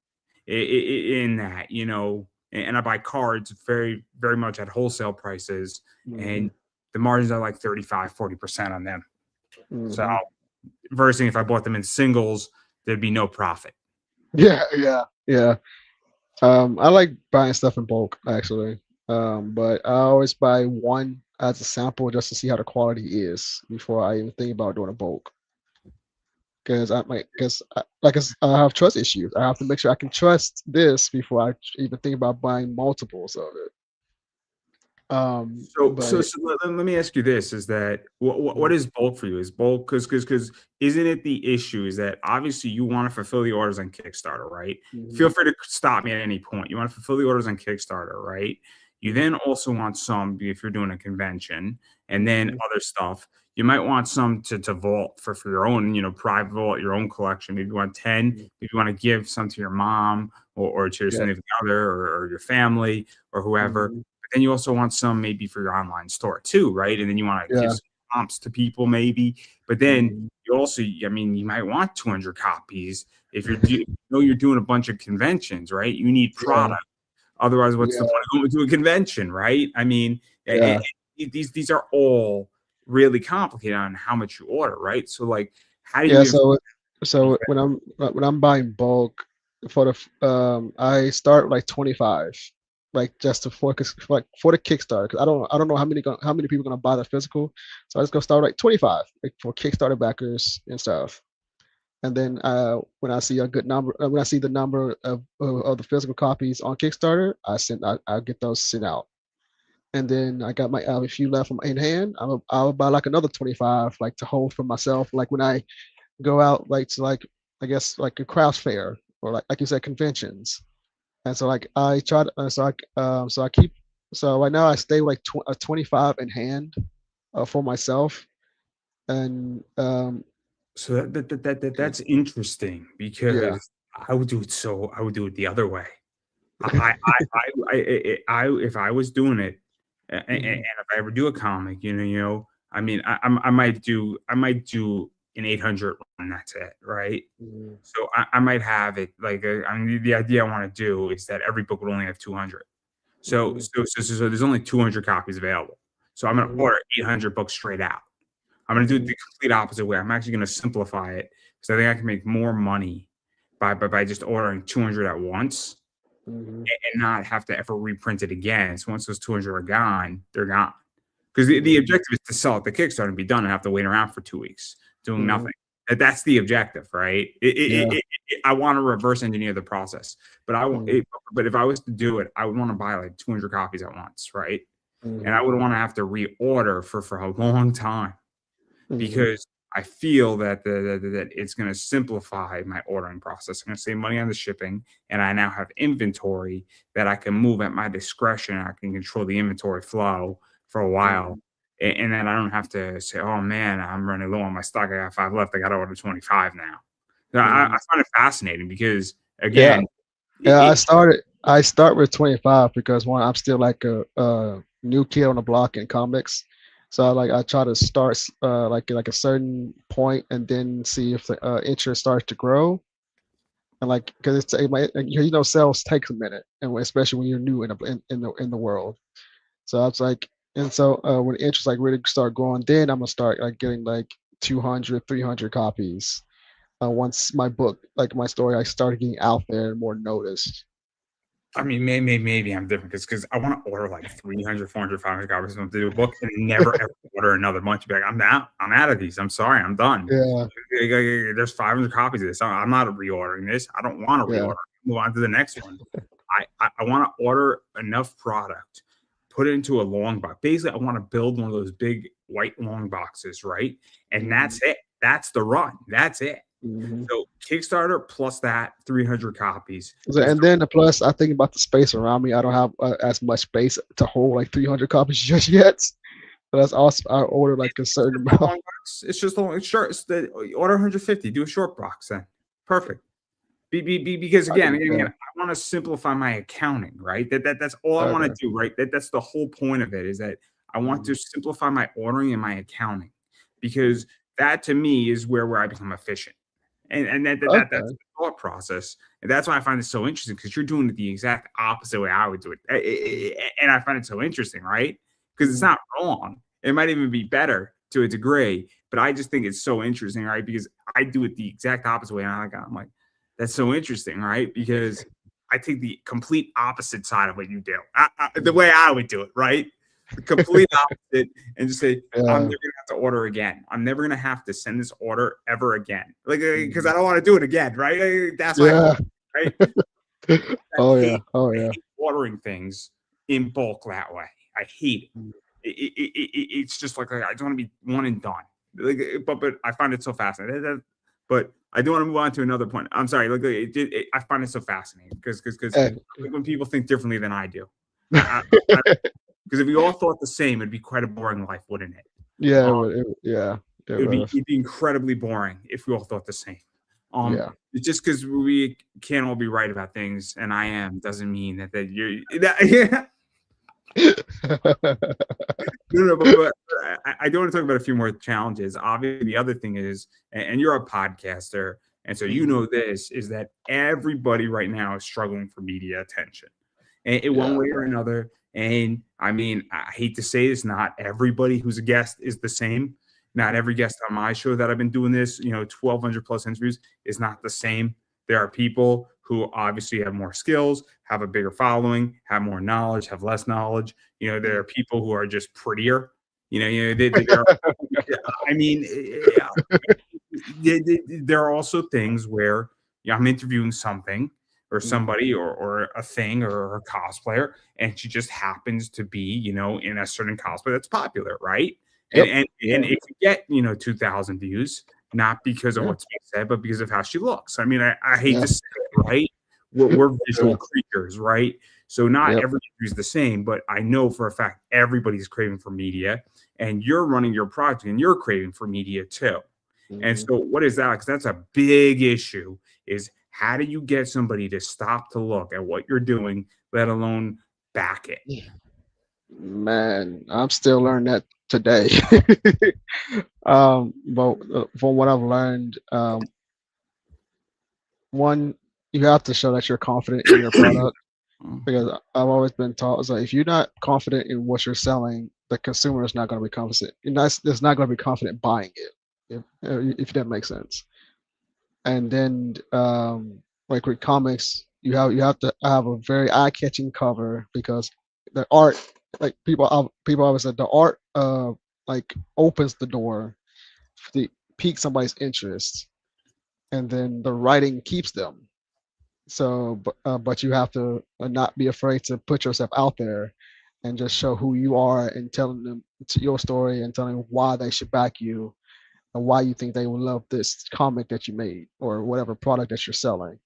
in that, and I buy cards very, very much at wholesale prices. mm, And the margins are like 35-40% on them. So mm. versus if I bought them in singles, there'd be no profit. Yeah, yeah, yeah. I like buying stuff in bulk actually. But I always buy one as a sample just to see how the quality is before I even think about doing a bulk. I have trust issues. I have to make sure I can trust this before I even think about buying multiples of it. So, But so, so let me ask you this: is that what mm, is bulk for you? Is bulk because isn't it the issue is that obviously you want to fulfill the orders on Kickstarter, right? Feel mhm, free to stop me at any point. You want to fulfill the orders on Kickstarter, right? You mhm, then also want some if you're doing a convention, and then mhm, other stuff. You might want some to vault for your own, private vault, your own collection. Maybe you want 10. mhm. Maybe you want to give some to your mom or to your Yeah. significant other or your family or whoever, Mhm. then you also want some maybe for your online store too, right? And then you want to give Yeah. some prompts to people maybe. But then Mhm. you also, I mean, you might want 200 copies if you're doing a bunch of conventions, right? You need Yeah. product. Otherwise, what's the Yeah. point of going to a convention, right? I mean, Yeah. these are all really complicated on how much you order, right? So like, how do you Yeah. even? So when I'm buying bulk I start like 25, like just to focus like for the Kickstarter, because I don't know how many people are gonna buy the physical, so I just gonna start like 25 like for Kickstarter backers and stuff. And then when I see a good number, when I see the number of the physical copies on Kickstarter, I get those sent out. And then I have a few left in hand. I'll buy like another 25, like to hold for myself. Like when I go out, like to like I guess like a craft fair or like you said conventions. And so like I try to so I keep so right now I stay with like 25 in hand for myself. And So yeah, that's interesting yeah, because I would do it the other way. I if I was doing it And if I ever do a comic, I mean, I might do an 800 one. That's it, right? So I might have it like I mean, the idea I want to do is that every book would only have 200. So there's only 200 copies available. So I'm gonna order 800 books straight out. I'm gonna do it the complete opposite way. I'm actually gonna simplify it because I think I can make more money by just ordering 200 at once and not have to ever reprint it again. So once those 200 are gone, they're gone. Because the objective is to sell at the Kickstarter and be done and have to wait around for 2 weeks doing nothing. That's the objective, right? I want to reverse engineer the process, but but if I was to do it, I would want to buy like 200 copies at once, right? And I would want to have to reorder for a long time because I feel that that it's going to simplify my ordering process. I'm going to save money on the shipping, and I now have inventory that I can move at my discretion. I can control the inventory flow for a while. And then I don't have to say, oh man, I'm running low on my stock. I got 5 left. I got to order 25 now. I find it fascinating because again, I start with 25 because one, I'm still like a new kid on the block in comics. So I try to start like a certain point and then see if the interest starts to grow. And like, because sales takes a minute, and especially when you're new in the world. So it's like, and so when the interest like really start growing, then I'm gonna start like getting like 200, 300 copies. Once my book, like my story, I started getting out there and more noticed. I mean, maybe I'm different because I want to order like 300, 400, 500 copies to do a book and never ever order another bunch. Be like, I'm out of these. I'm sorry, I'm done. Yeah. There's 500 copies of this. I'm not reordering this. I don't want to reorder. Move on to the next one. I want to order enough product, put it into a long box. Basically, I want to build one of those big white long boxes, right? And that's it. That's the run. That's it. So Kickstarter plus that 300 copies. And then the plus, I think about the space around me. I don't have as much space to hold like 300 copies just yet. But that's also I ordered like a certain amount. It's just a long short. Order 150. Do a short box then. Perfect. Because again, I want to simplify my accounting, right? That's all I want to do, right? That's the whole point of it is that I want to simplify my ordering and my accounting because that to me is where I become efficient. And that's the thought process. And that's why I find it so interesting because you're doing it the exact opposite way I would do it. And I find it so interesting, right? Because it's not wrong. It might even be better to a degree, but I just think it's so interesting, right? Because I do it the exact opposite way. And I'm like, that's so interesting, right? Because I take the complete opposite side of what you do, the way I would do it, right? The complete opposite, and just say, I'm never gonna have to order again. I'm never gonna have to send this order ever again, like because I don't want to do it again, right? That's why, right? Oh yeah. I hate ordering things in bulk that way. I hate it. It's just like I just want to be one and done. Like, but I find it so fascinating. But I do want to move on to another point. I'm sorry. Look, I find it so fascinating because when people think differently than I do. Because if we all thought the same, it'd be quite a boring life, wouldn't it? Yeah, it'd be incredibly boring if we all thought the same. Just because we can't all be right about things, and I am, doesn't mean that you're. No, but I do want to talk about a few more challenges. Obviously, the other thing is, and you're a podcaster, and so you know this, is that everybody right now is struggling for media attention in one way or another. And I mean, I hate to say this, not everybody who's a guest is the same. Not every guest on my show that I've been doing this, 1,200 plus interviews is not the same. There are people who obviously have more skills, have a bigger following, have more knowledge, have less knowledge. There are people who are just prettier. I mean, there are also things where I'm interviewing something or somebody or a thing or a cosplayer, and she just happens to be, in a certain cosplay that's popular, right? And if you get, 2,000 views, not because of what's being said, but because of how she looks. I mean, I hate to say it, right? We're visual creatures, right? So not every interview is the same, but I know for a fact everybody's craving for media, and you're running your project and you're craving for media too. And so what is that? Because that's a big issue, is how do you get somebody to stop to look at what you're doing, let alone back it? Man, I'm still learning that today. But from what I've learned, one, you have to show that you're confident in your product Mm. because I've always been taught, so if you're not confident in what you're selling, the consumer is not going to be confident. It's not going to be confident buying it, if that makes sense. And then, like with comics, you have to have a very eye-catching cover because the art, like people always said, the art like opens the door to pique somebody's interest, and then the writing keeps them. So, but you have to not be afraid to put yourself out there and just show who you are and telling them your story and telling them why they should back you and why you think they will love this comic that you made or whatever product that you're selling.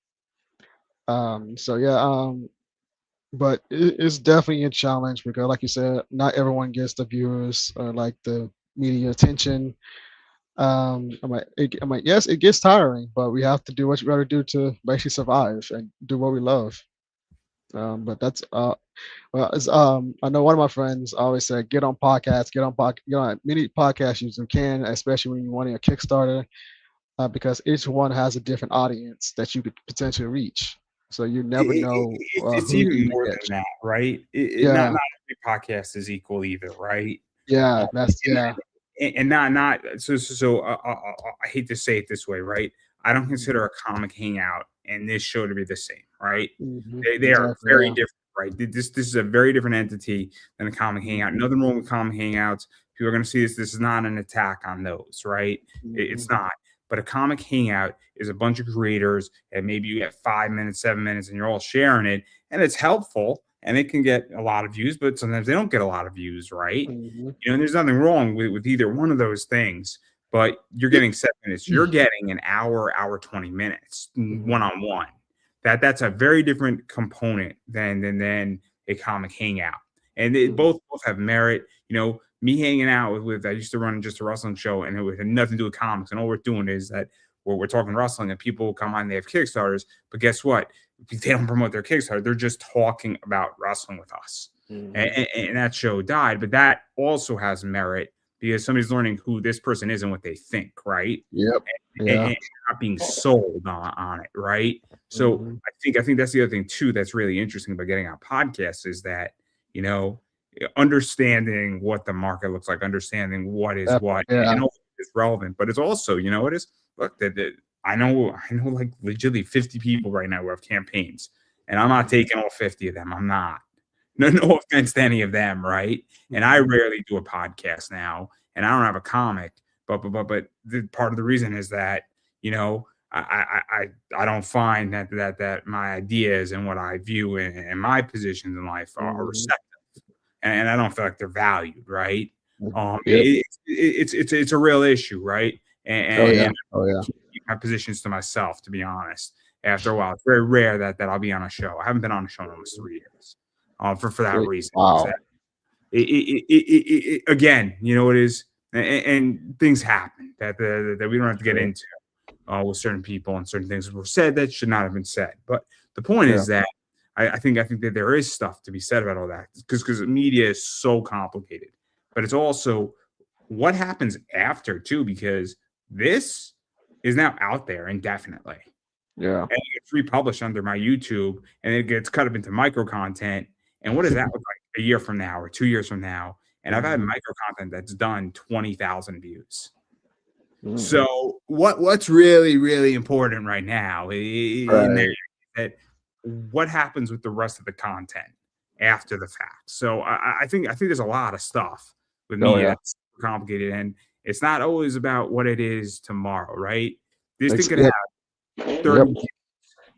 So yeah, but it's definitely a challenge because, like you said, not everyone gets the viewers or like the media attention. I'm like, yes, it gets tiring, but we have to do what you got to do to basically survive and do what we love. But that's well, it's I know one of my friends always said, get on podcasts, get on many podcasts you can, especially when you're running a Kickstarter, because each one has a different audience that you could potentially reach. So you never know It's who even you more catch. than that, right? Yeah, Not every podcast is equal either, right? yeah, Um, that's yeah. and not I hate to say it this way, right? I don't consider Mhm, a comic hangout and this show to be the same, right? They are exactly. very Yeah. different, right? This is a very different entity than a comic hangout. Mhm, Nothing wrong with comic hangouts. People are going to see this. This is not an attack on those, right? It's mhm, not. But a comic hangout is a bunch of creators, and maybe you get 5 minutes, 7 minutes, and you're all sharing it, and it's helpful, and it can get a lot of views, but sometimes they don't get a lot of views, right? mhm. And there's nothing wrong with either one of those things, but you're Yeah. getting 7 minutes. You're getting an hour 20 minutes one Mhm, on one. That's a very different component than a comic hangout. And they mhm, both have merit. Me hanging out with I used to run just a wrestling show, and it had nothing to do with comics. And all we're doing is that we're talking wrestling, and people come on, they have Kickstarters, but guess what? They don't promote their Kickstarter. They're just talking about wrestling with us. mhm. And that show died, but that also has merit because somebody's learning who this person is and what they think, right? Yep. Yeah. And not being sold on it, right? So Mhm, I think that's the other thing too that's really interesting about getting on podcasts is that you know understanding what the market looks like, understanding what is what, yeah. and all is relevant. But it's also it is look that I know like legitimately 50 people right now who have campaigns, and I'm not Mhm, taking all 50 of them. I'm not. No offense to any of them, right? And I mhm, rarely do a podcast now, and I don't have a comic, but the part of the reason is that you know I don't find that my ideas and what I view and my positions in life are mhm. receptive, and I don't feel like they're valued, right? Yep. It's a real issue, right? Oh yeah. And Oh yeah. keep my positions to myself, to be honest. After a while, it's very rare that I'll be on a show. I haven't been on a show in almost 3 years, for that reason. Is Wow. that again, it is, and things happen that we don't have to get Sure. into with certain people and certain things were said that should not have been said. But the point Yeah. is that I think that there is stuff to be said about all that because media is so complicated, but it's also what happens after too because this is now out there indefinitely Yeah. and it gets republished under my YouTube and it gets cut up into micro content. And what does that look like a year from now or 2 years from now? And I've had Mhm, micro content that's done 20,000 views. mm. So what's really really important right now in that, Right. that what happens with the rest of the content after the fact. So I think there's a lot of stuff with Oh media yeah. that's complicated and it's not always about what it is tomorrow, right? This thing could Yep. have Yep. 30,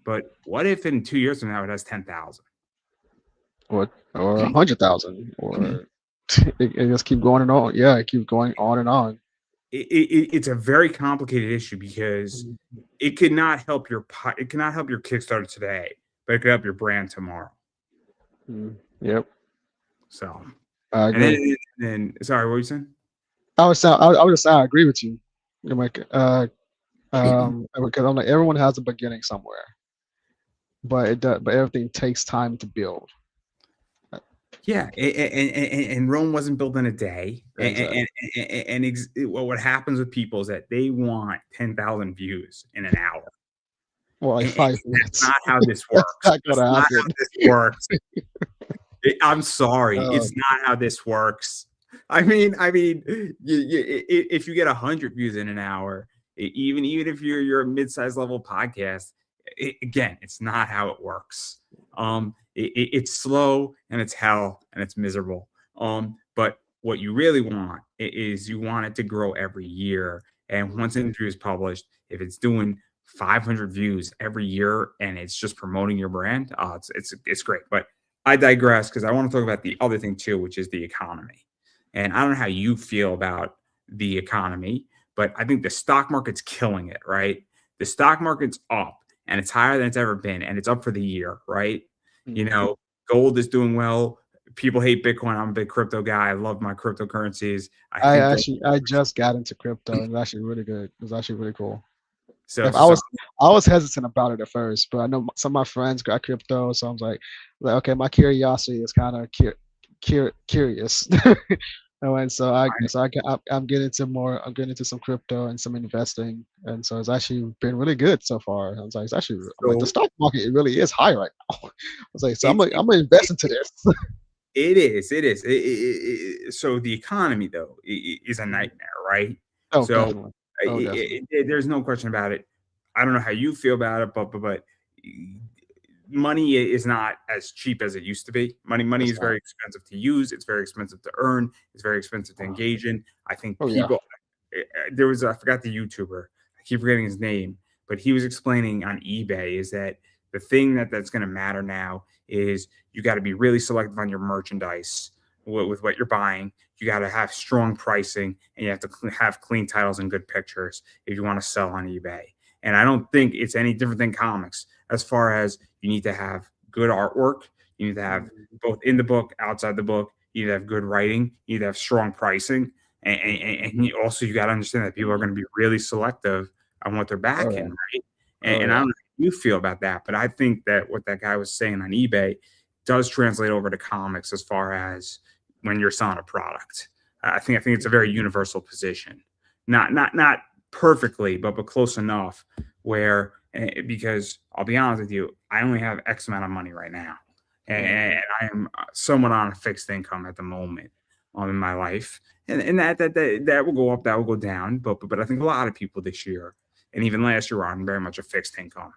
but what if in 2 years from now it has 10,000? Or 100,000 or it just keep going and on. Yeah, it keeps going on and on. It's a very complicated issue because Mhm, it cannot help your Kickstarter today, but it could help your brand tomorrow. Yep. So, I and then, agree. sorry, what were you saying? I would just say I agree with you. I'm like, because I'm like everyone has a beginning somewhere, but everything takes time to build. Yeah, and Rome wasn't built in a day. Exactly. What happens with people is that they want 10,000 views in an hour. Well, like And 5 minutes. that's not how this That's works. not That's gonna not how happen. this works. I'm sorry, Uh, it's not how this works. I mean, if you get 100 views in an hour, even if you're a mid-sized level podcast, again, it's not how it works. It's slow and it's hell and it's miserable. But what you really want is you want it to grow every year. And once an interview is published, if it's doing 500 views every year and it's just promoting your brand, it's great. But I digress because I want to talk about the other thing too, which is the economy. And I don't know how you feel about the economy, but I think the stock market's killing it, right? The stock market's up and it's higher than it's ever been, and it's up for the year, right? You mhm. know, gold is doing well. People hate Bitcoin. I'm a big crypto guy. I love my cryptocurrencies. I think they're I just got into crypto and it's actually really good. It was actually really cool. so If so. so I was hesitant about it at first, but I know some of my friends got crypto, so I was like okay, my curiosity is kind of curious. And so I'm getting into more. I'm getting into some crypto and some investing, and so it's actually been really good so far. I was like, it's actually. I'm like, the so stock market it really is high right now. I was like, so it's I'm gonna invest into this. it is. It is. So the economy, though, is a nightmare, right? Oh, So definitely. Oh, definitely. there's no question about it. I don't know how you feel about it, but money is not as cheap as it used to be. Money It's is not. very expensive to use. It's very expensive to earn. It's very expensive to engage in. I think Oh yeah. people. There was I forgot the YouTuber. I keep forgetting his name, but he was explaining on eBay is that the thing that's going to matter now is you got to be really selective on your merchandise with what you're buying. You got to have strong pricing, and you have to have clean titles and good pictures if you want to sell on eBay. And I don't think it's any different than comics as far as you need to have good artwork. You need to have Mhm. both in the book, outside the book. You need to have good writing. You need to have strong pricing. And also, you got to understand that people are going to be really selective on what they're Oh backing, yeah. right? Oh And I yeah. don't know how you feel about that, but I think that what that guy was saying on eBay does translate over to comics as far as when you're selling a product. I think it's a very universal position. Not perfectly, but close enough where because I'll be honest with you, I only have X amount of money right now, and Mhm. I am somewhat on a fixed income at the moment in my life, and that will go up, that will go down, but I think a lot of people this year and even last year were on very much a fixed income.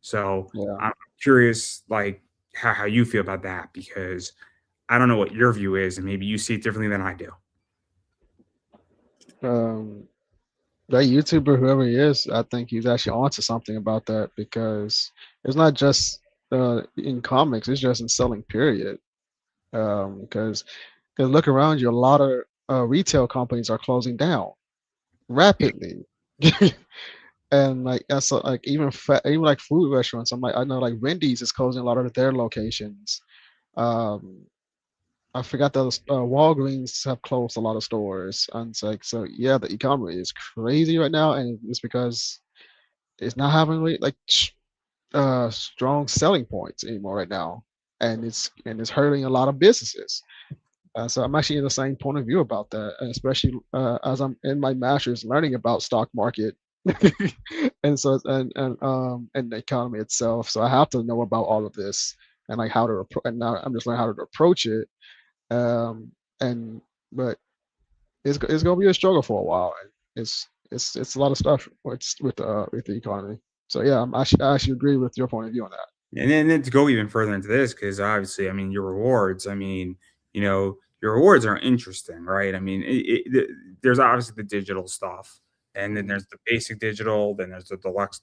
So Yeah. I'm curious, like how you feel about that because I don't know what your view is, and maybe you see it differently than I do. Um, that YouTuber, whoever he is, I think he's actually onto something about that because it's not just in comics; it's just in selling. Period. Because look around you, a lot of retail companies are closing down rapidly. And like that's like even like food restaurants. I know like Wendy's is closing a lot of their locations. Um, I forgot that Walgreens have closed a lot of stores, and it's like so. Yeah, the economy is crazy right now, and it's because it's not having really, like strong selling points anymore right now, and it's hurting a lot of businesses. So I'm actually in the same point of view about that, and especially as I'm in my master's learning about stock market, and so and the economy itself. So I have to know about all of this and like how to and now I'm just learning how to approach it. Um, and but it's gonna be a struggle for a while. It's a lot of stuff with the economy. So yeah, I actually agree with your point of view on that. And then to go even further into this, because obviously, I mean, your rewards, I mean, your rewards are interesting, right? I mean, there's obviously the digital stuff, and then Mhm. there's the basic digital, then there's the deluxe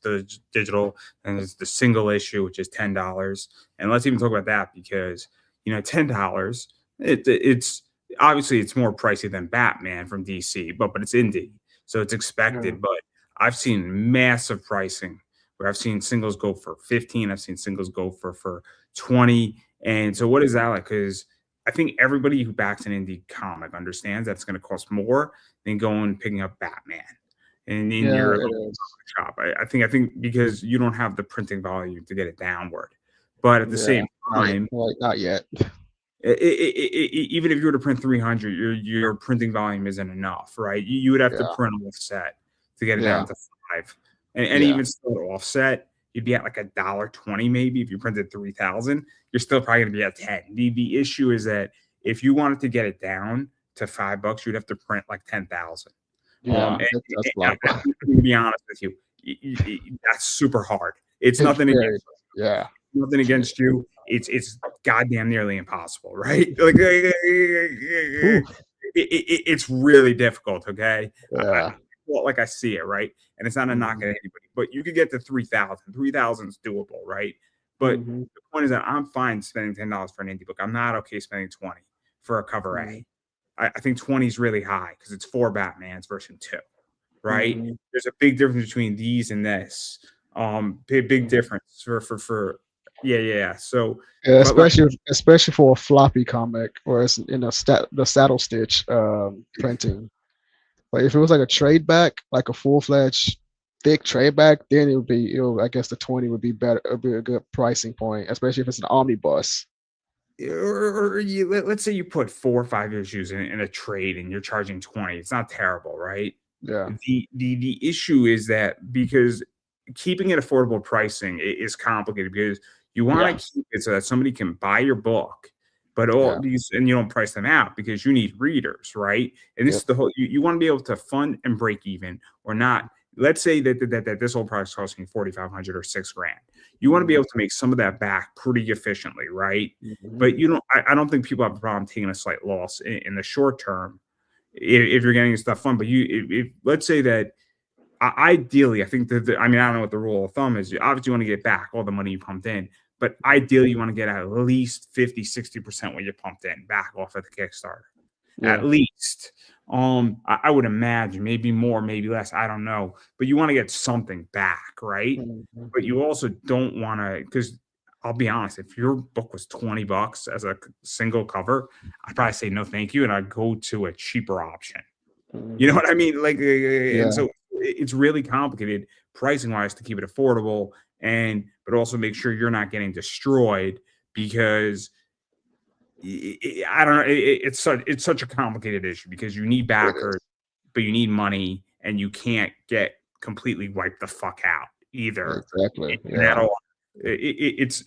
digital, and there's the single issue, which is $10. And let's even talk about that because, $10, it's obviously it's more pricey than Batman from DC, but it's indie, so it's Yeah. expected. But I've seen massive pricing where I've seen singles go for 15, I've seen singles go for 20. And so what is that like? Because I think everybody who backs an indie comic understands that's going to cost more than going picking up Batman and in Yeah, your it local is. shop. I think because you don't have the printing volume to get it downward. But at the Yeah, same time, not yet. Even if you were to print 300, your printing volume isn't enough, right? You would have to Yeah. print offset to get it Yeah. down to 5, and Yeah. even still offset, you'd be at like $1.20 maybe if you printed 3,000. You're still probably gonna be at 10. The issue is that if you wanted to get it down to $5, you'd have to print like 10,000. Yeah. And, That's a lot. to be honest with you, that's super hard. It's It's nothing very, against yeah. nothing against you. It's goddamn nearly impossible, right? Like Ooh, it's really difficult. Okay, yeah. well, like I see it, right? And it's not a knock Mhm. at anybody, but you could get to 3,000. 3,000 is doable, right? But Mhm. the point is that I'm fine spending $10 for an indie book. I'm not okay spending 20 for a cover Mhm. A. I think 20 is really high because it's 4 Batmans version 2, right? Mhm. There's a big difference between these and this. Big Mhm. difference for yeah. So, Yeah, but like especially for a floppy comic or it's the saddle stitch printing. But if it was like a trade back, like a full-fledged thick trade back, then I guess the 20 would be better. It would be a good pricing point, especially if it's an omnibus. or let's say you put 4 or 5 issues in a trade and you're charging 20. It's not terrible, right? Yeah. The issue is that because keeping it affordable pricing is complicated because you want Yeah. to keep it so that somebody can buy your book, but all Yeah. these and you don't price them out because you need readers, right? And this Yep. is the whole you want to be able to fund and break even or not. Let's say that this whole product is costing 4,500 or 6 grand. You want to be Mhm. able to make some of that back pretty efficiently, right? Mhm. But you don't. I don't think people have a problem taking a slight loss in the short term if you're getting stuff fun. But if let's say that ideally, I think I mean, I don't know what the rule of thumb is. You obviously want to get back all the money you pumped in, but ideally, you want to get at least 50, 60% what you pumped in back off of the Kickstarter. At Yeah. least. I would imagine maybe more, maybe less. I don't know, but you want to get something back, right? Mhm. But you also don't want to, because I'll be honest, if your book was $20 as a single cover, I'd probably say no, thank you, and I'd go to a cheaper option. You know Mhm. what I mean? Like, and Yeah. so it's really complicated pricing wise to keep it affordable, but also make sure you're not getting destroyed because I don't know. It's such a complicated issue because you need It is. backers, but you need money, and you can't get completely wiped the fuck out either. Exactly. And Yeah. that'll it's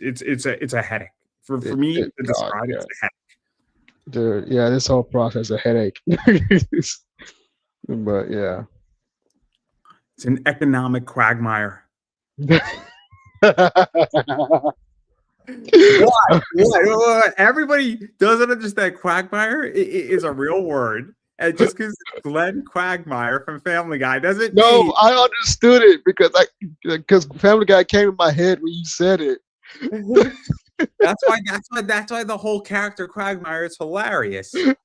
a headache for me to God, describe it. yeah. It's a headache. Dude, yeah, this whole process is a headache. But yeah. It's an economic quagmire. What? What? Everybody doesn't understand quagmire is a real word. And just because Glenn Quagmire from Family Guy doesn't No, mean I understood it because Family Guy came in my head when you said it. that's why the whole character Quagmire is hilarious. And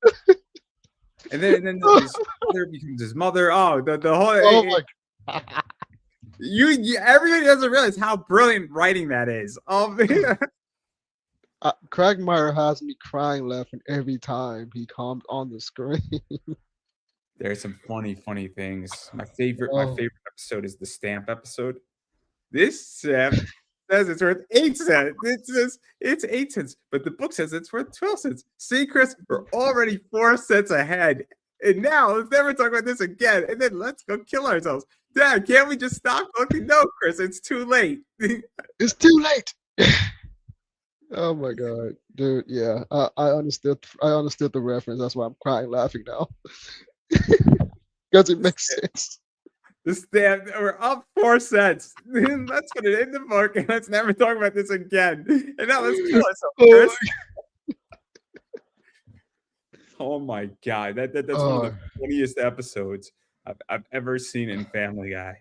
then his father becomes his mother. Oh, the whole Oh my everybody doesn't realize how brilliant writing that is. Quagmire has me crying laughing every time he comes on the screen. There's some funny things. My Oh, favorite episode is the stamp episode. This stamp says it's worth 8 cents. It says it's 8 cents, but the book says it's worth 12 cents. See, Chris, we're already 4 cents ahead. And now let's never talk about this again. And then let's go kill ourselves. Dad, can't we just stop looking? No, Chris, it's too late. it's too late. Oh my god, dude. Yeah, I understood. I understood the reference. That's why I'm crying laughing now because it makes sense. The stamp, we're up 4 cents. Let's put it in the book and let's never talk about this again. And now let's kill ourselves, Oh Chris. Oh my god, that's one of the funniest episodes I've ever seen in Family Guy.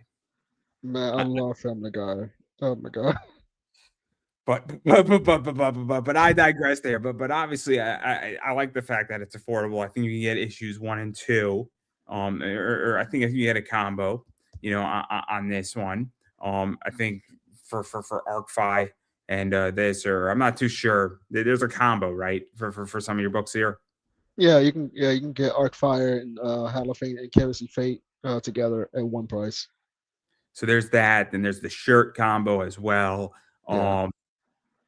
man, I love Family Guy. Oh my god. But I digress there. But obviously, I like the fact that it's affordable. I think you can get issues 1 and 2, or I think if you get a combo, on this one. I think for ArcFi and this, or I'm not too sure. There's a combo, right, for some of your books here. Yeah, you can get Arcfire and Halophane and Chemistry Fate together at one price. So there's that. Then there's the shirt combo as well. Yeah.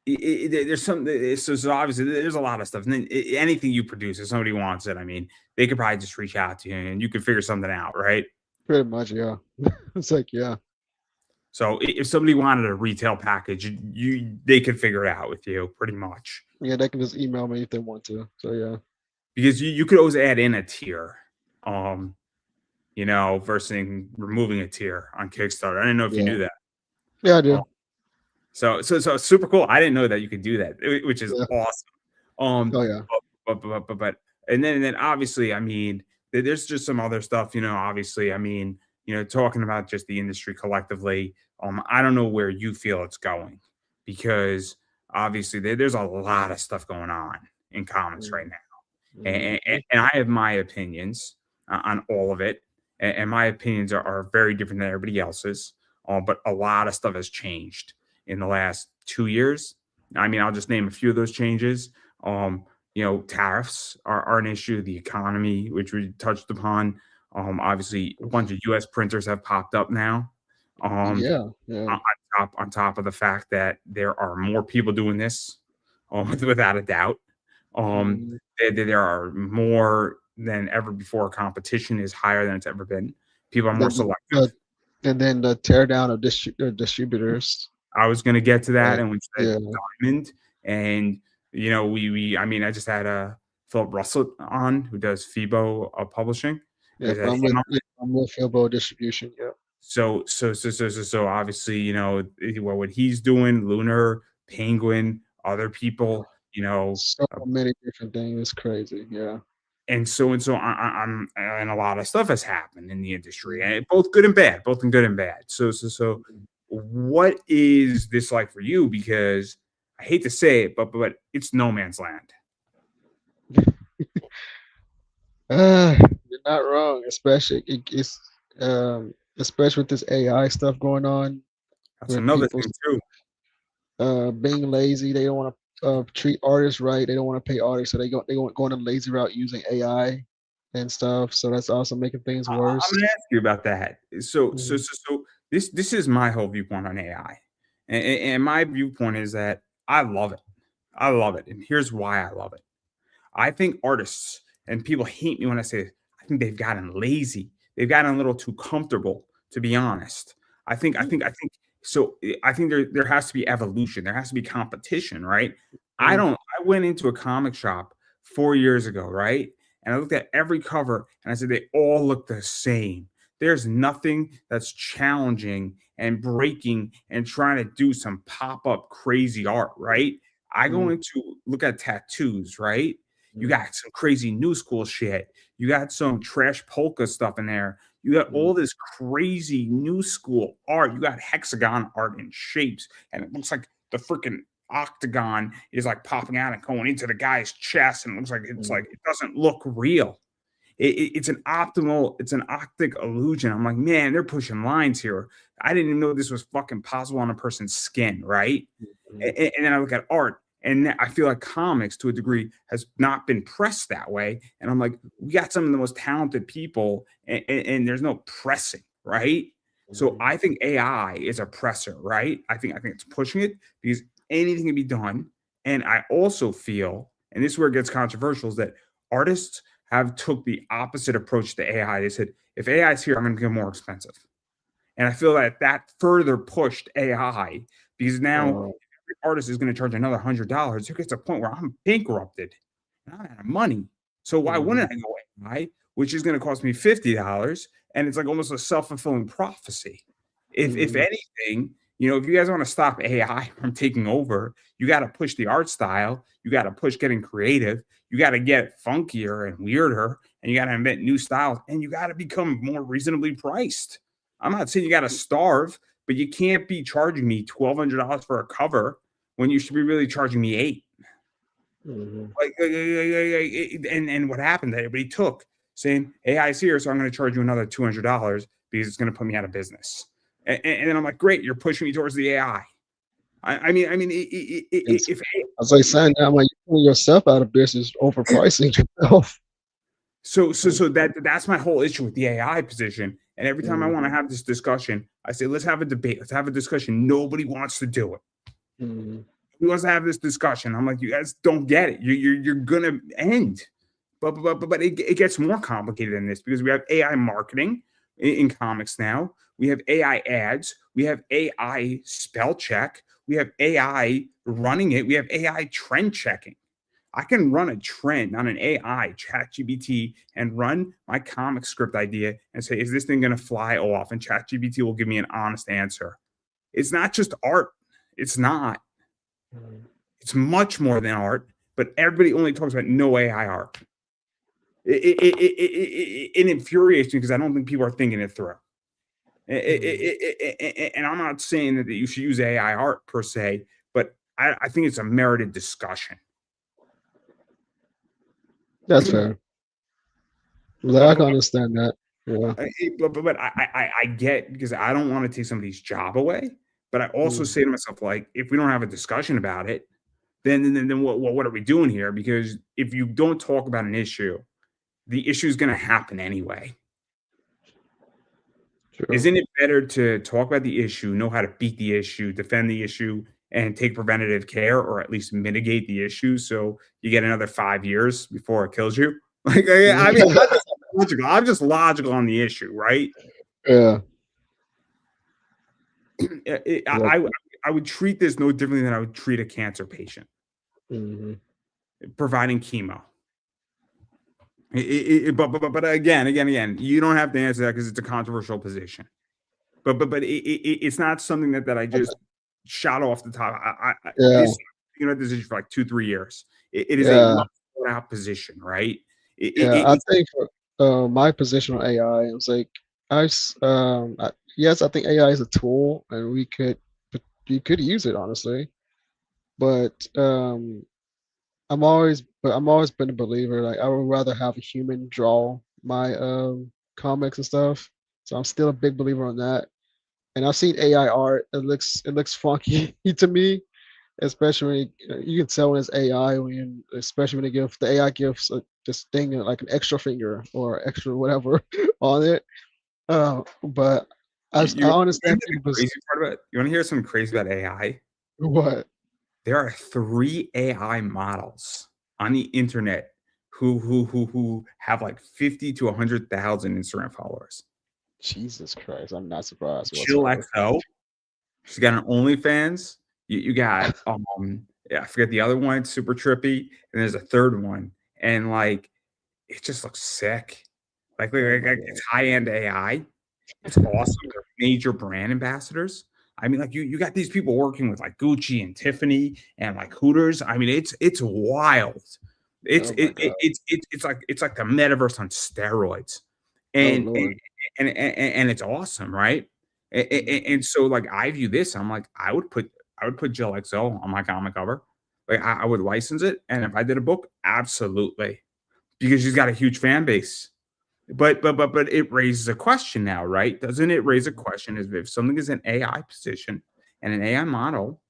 there's some so obviously there's a lot of stuff, and then anything you produce, if somebody wants it, I mean, they could probably just reach out to you and you could figure something out, right? Pretty much, yeah. It's like, yeah. So if somebody wanted a retail package, they could figure it out with you pretty much. Yeah, they can just email me if they want to. So yeah. Because you could always add in a tier, versus removing a tier on Kickstarter. I didn't know if you Yeah. knew that. Yeah, I do. So super cool. I didn't know that you could do that, which is Yeah. awesome. Oh yeah. But and then obviously, I mean, there's just some other stuff, obviously, I mean, talking about just the industry collectively, I don't know where you feel it's going, because obviously there's a lot of stuff going on in comics right now. Mhm. And I have my opinions on all of it, and my opinions are very different than everybody else's. But a lot of stuff has changed in the last 2 years. I mean, I'll just name a few of those changes. Tariffs are an issue. The economy, which we touched upon. Obviously, a bunch of U.S. printers have popped up now. Yeah, yeah. On top of the fact that there are more people doing this, without a doubt. Mhm. There are more than ever before. Competition is higher than it's ever been. People are more The, selective. and then the tear down of distributors. I was going to get to that, Like, and we said yeah, Diamond, and I mean, I just had a Philip Russell on, who does FIBO publishing. I yeah. had him on. I'm with Filbo Distribution. Yeah. So obviously, what he's doing, Lunar, Penguin, other people, So many different things. It's crazy. Yeah. and so I'm and a lot of stuff has happened in the industry, and both good and bad, both in good and bad. So what is this like for you? Because I hate to say it, but it's no man's land. You're not wrong. Especially with this AI stuff going on, That's with another people thing too. being lazy. They don't want to treat artists right. They don't want to pay artists, so they want going a lazy route using AI and stuff. So that's also making things I'm worse. going to ask you about that. Mhm. So this is my whole viewpoint on AI, and my viewpoint is that I love it. I love it, and here's why I love it. I think artists, and people hate me when I say this, I think they've gotten lazy. They've gotten a little too comfortable, to be honest. I think so. I think there has to be evolution. There has to be competition, right? Mhm. I went into a comic shop 4 years ago, right? And I looked at every cover and I said they all look the same. There's nothing that's challenging and breaking and trying to do some pop-up crazy art, right? I go Mhm. into look at tattoos, right? You Mhm. got some crazy new school shit. You got some trash polka stuff in there. You got Mhm. all this crazy new school art. You got hexagon art in shapes, and it looks like the freaking octagon is like popping out and going into the guy's chest, and it looks like Mhm. it doesn't look real. It's an optic illusion. I'm like, man, they're pushing lines here. I didn't even know this was fucking possible on a person's skin, right? Mhm. And then I look at art, and I feel like comics, to a degree, has not been pressed that way. And I'm like, we got some of the most talented people, and there's no pressing, right? So Mhm. I think AI is a presser, right? I think it's pushing it because anything can be done. And I also feel, and this is where it gets controversial, is that artists have took the opposite approach to AI. They said, if AI is here, I'm going to get more expensive. And I feel that further pushed AI, because now Uh, every artist is going to charge another $100. It gets to a point where I'm bankrupted and I'm out of money. So why mhm. wouldn't I go AI, which is going to cost me $50? And it's like almost a self-fulfilling prophecy. If Mhm. anything, if you guys want to stop AI from taking over, you got to push the art style. You got to push getting creative. You got to get funkier and weirder, and you got to invent new styles, and you got to become more reasonably priced. I'm not saying you got to starve, but you can't be charging me $1,200 for a cover when you should be really charging me eight. Mhm. And what happened? That everybody took, saying AI is here, so I'm going to charge you another $200 because it's going to put me out of business. And then I'm like, great, you're pushing me towards the AI. I mean, It's if as I saying that, I'm like, you're putting yourself out of business, overpricing yourself. so that's my whole issue with the AI position. And every time I Mhm. want to have this discussion, I say, let's have a debate, let's have a discussion. Nobody wants to do it. Mhm. We also have this discussion. I'm like, you guys don't get it. You're gonna end. But it gets more complicated than this because we have AI marketing in comics now. We have AI ads. We have AI spell check. We have AI running it. We have AI trend checking. I can run a trend on an AI ChatGPT and run my comic script idea and say, is this thing going to fly off? And ChatGPT will give me an honest answer. It's not just art. It's not. It's much more than art, but everybody only talks about no AI art. It infuriates me because I don't think people are thinking it through. And I'm not saying that you should use AI art per se, but I think it's a merited discussion. That's fair. I can understand that. Yeah. But I get, because I don't want to take somebody's job away. But I also say to myself, like, if we don't have a discussion about it, then what are we doing here? Because if you don't talk about an issue, the issue is going to happen anyway. True. Isn't it better to talk about the issue, know how to beat the issue, defend the issue, and take preventative care, or at least mitigate the issue so you get another 5 years before it kills you? Like, I mean, I'm just logical on the issue, right? Yeah. I would treat this no differently than I would treat a cancer patient. Providing chemo. But again, you don't have to answer that because it's a controversial position. But it's not something that I just shot off the top. This issue for like 2-3 years. It is a thought out position, right? I think for my position on AI, it was like yes, I think AI is a tool, and you could use it honestly, but I'm always been a believer, like I would rather have a human draw my comics and stuff. So I'm still a big believer on that. And I've seen AI art. It looks funky to me, especially when you can tell when it's AI, especially when the AI gives this thing like an extra finger or extra whatever on it. But I understand people. Crazy part about it? You want to hear something crazy about AI? What? There are 3 AI models on the internet who have like 50 to 100,000 Instagram followers. Jesus Christ, I'm not surprised. Chill XO. She's got an OnlyFans. You got I forget the other one, Super Trippy, and there's a third one, and like it just looks sick. Like it's high-end AI. It's awesome. They're major brand ambassadors. I mean, like you got these people working with like Gucci and Tiffany and like Hooters. I mean, it's wild. It's like the metaverse on steroids, and it's awesome, right? And so like I view this, I'm like I would put Jill XO on my comic cover. Like I would license it, and if I did a book, absolutely, because she's got a huge fan base. But it raises a question now, right? Doesn't it raise a question as if something is an AI position and an AI model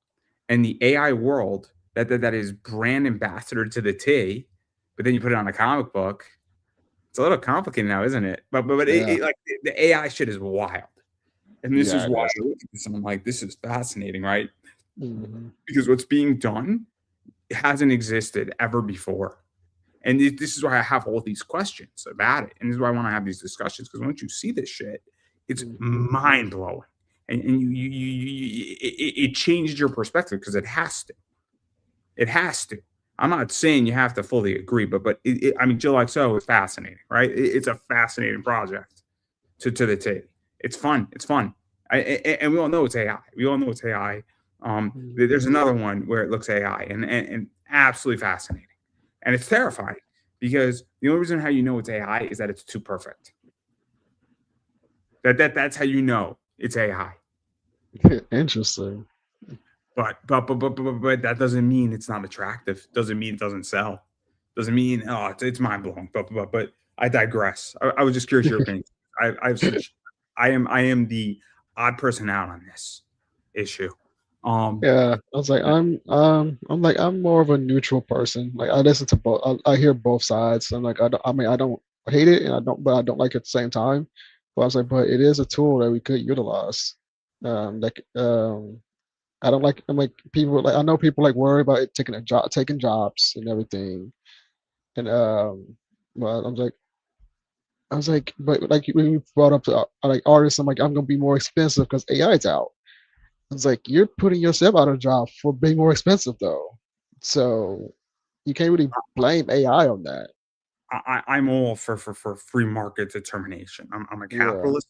and the AI world that is brand ambassador to the T, but then you put it on a comic book, it's a little complicated now, isn't it? But like the AI shit is wild. And this is why I look at this and I'm like, this is fascinating, right? Because what's being done hasn't existed ever before. And this is why I have all these questions about it. And this is why I want to have these discussions, because once you see this shit, it's mind blowing. And it changed your perspective because it has to. It has to. I'm not saying you have to fully agree, but I mean, Jill XO is fascinating, right? It's a fascinating project to the T. It's fun. It's fun. And we all know it's AI. We all know it's AI. There's another one where it looks AI and absolutely fascinating. And it's terrifying because the only reason how you know it's AI is that it's too perfect. That's how you know it's AI. Interesting. But that doesn't mean it's not attractive. Doesn't mean it doesn't sell. Doesn't mean it's mind blowing. But I digress. I was just curious your opinion. I am the odd person out on this issue. I was like, I'm more of a neutral person. Like I listen to both. I hear both sides. I'm like, I don't hate it, and I don't like it at the same time. But I was like, but it is a tool that we could utilize. I'm like people like I know people like worry about it taking jobs and everything. And well, I was like, but like when you brought up to like artists, I'm like, I'm gonna be more expensive because AI is out. I was like, you're putting yourself out of job for being more expensive though. So you can't really blame AI on that. I'm all for free market determination. I'm a Yeah. capitalist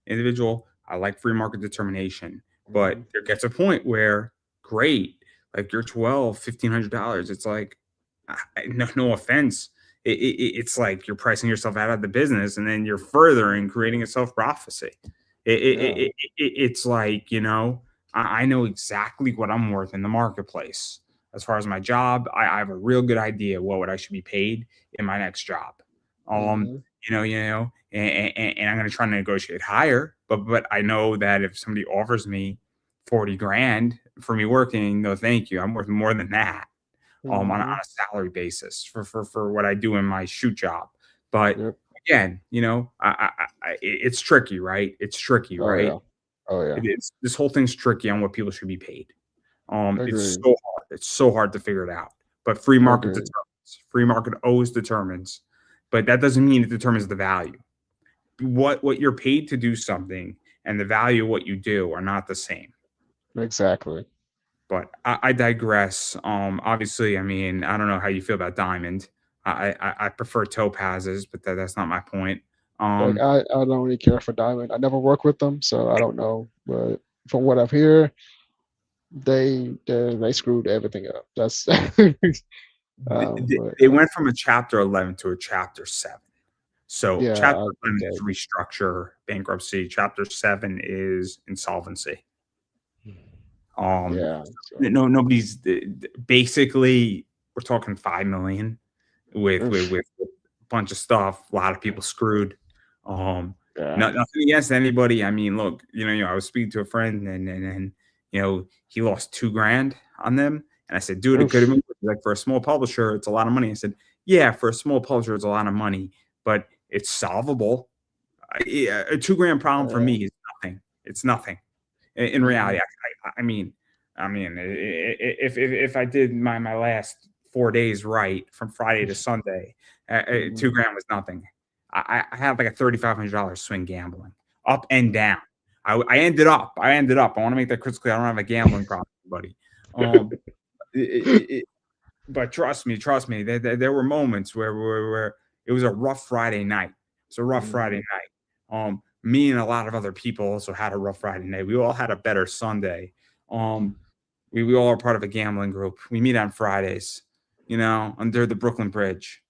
individual. I like free market determination, but Mhm. there gets a point where great, like you're 12, $1,500. It's like, no offense. It's like you're pricing yourself out of the business and then you're furthering creating a self prophecy. Yeah. It's like, I know exactly what I'm worth in the marketplace. As far as my job, I have a real good idea what I should be paid in my next job. Um, Hmm. and I'm going to try to negotiate higher. But I know that if somebody offers me 40 grand for me working, no, thank you. I'm worth more than that. On Hmm. a salary basis for what I do in my shoot job. But Yep. again, it's tricky, right? It's tricky, Oh right? yeah. Oh yeah. It's this whole thing's tricky on what people should be paid. It's Agreed. so hard. It's so hard to figure it out. But free market Agreed. determines. Free market always determines, but that doesn't mean it determines the value. What you're paid to do something and the value of what you do are not the same. Exactly. But I digress. Obviously, I mean, I don't know how you feel about diamond. I prefer topazes, but that's not my point. Like Um, I don't really care for Diamond. I never work with them, so I don't know. But from what I've heard, they screwed everything up. That's but they went from a chapter 11 to a chapter 7. So yeah, chapter I get 11 is that. restructure, bankruptcy. Chapter 7 is insolvency. Um, Yeah. So nobody's basically we're talking 5 million with a bunch of stuff. A lot of people screwed. Um, yeah. Nothing against anybody. I mean, look, I was speaking to a friend and he lost 2 grand on them, and I said, dude, it could have Oof. been like for a small publisher, it's a lot of money. I said, yeah, for a small publisher, it's a lot of money, but it's solvable. Yeah, a 2 grand problem for Yeah. me is nothing. It's nothing. In reality, Mhm. if I did my last 4 days right from Friday to Sunday, Mhm. 2 grand was nothing. I had like a $3,500 swing gambling up and down. I ended up. I want to make that crystal clear. I don't have a gambling problem, buddy. Um, it, it, it, but trust me, there were moments where it was a rough Friday night. It's a rough Friday Mhm. night. Me and a lot of other people also had a rough Friday night. We all had a better Sunday. Um, we all are part of a gambling group. We meet on Fridays, under the Brooklyn Bridge.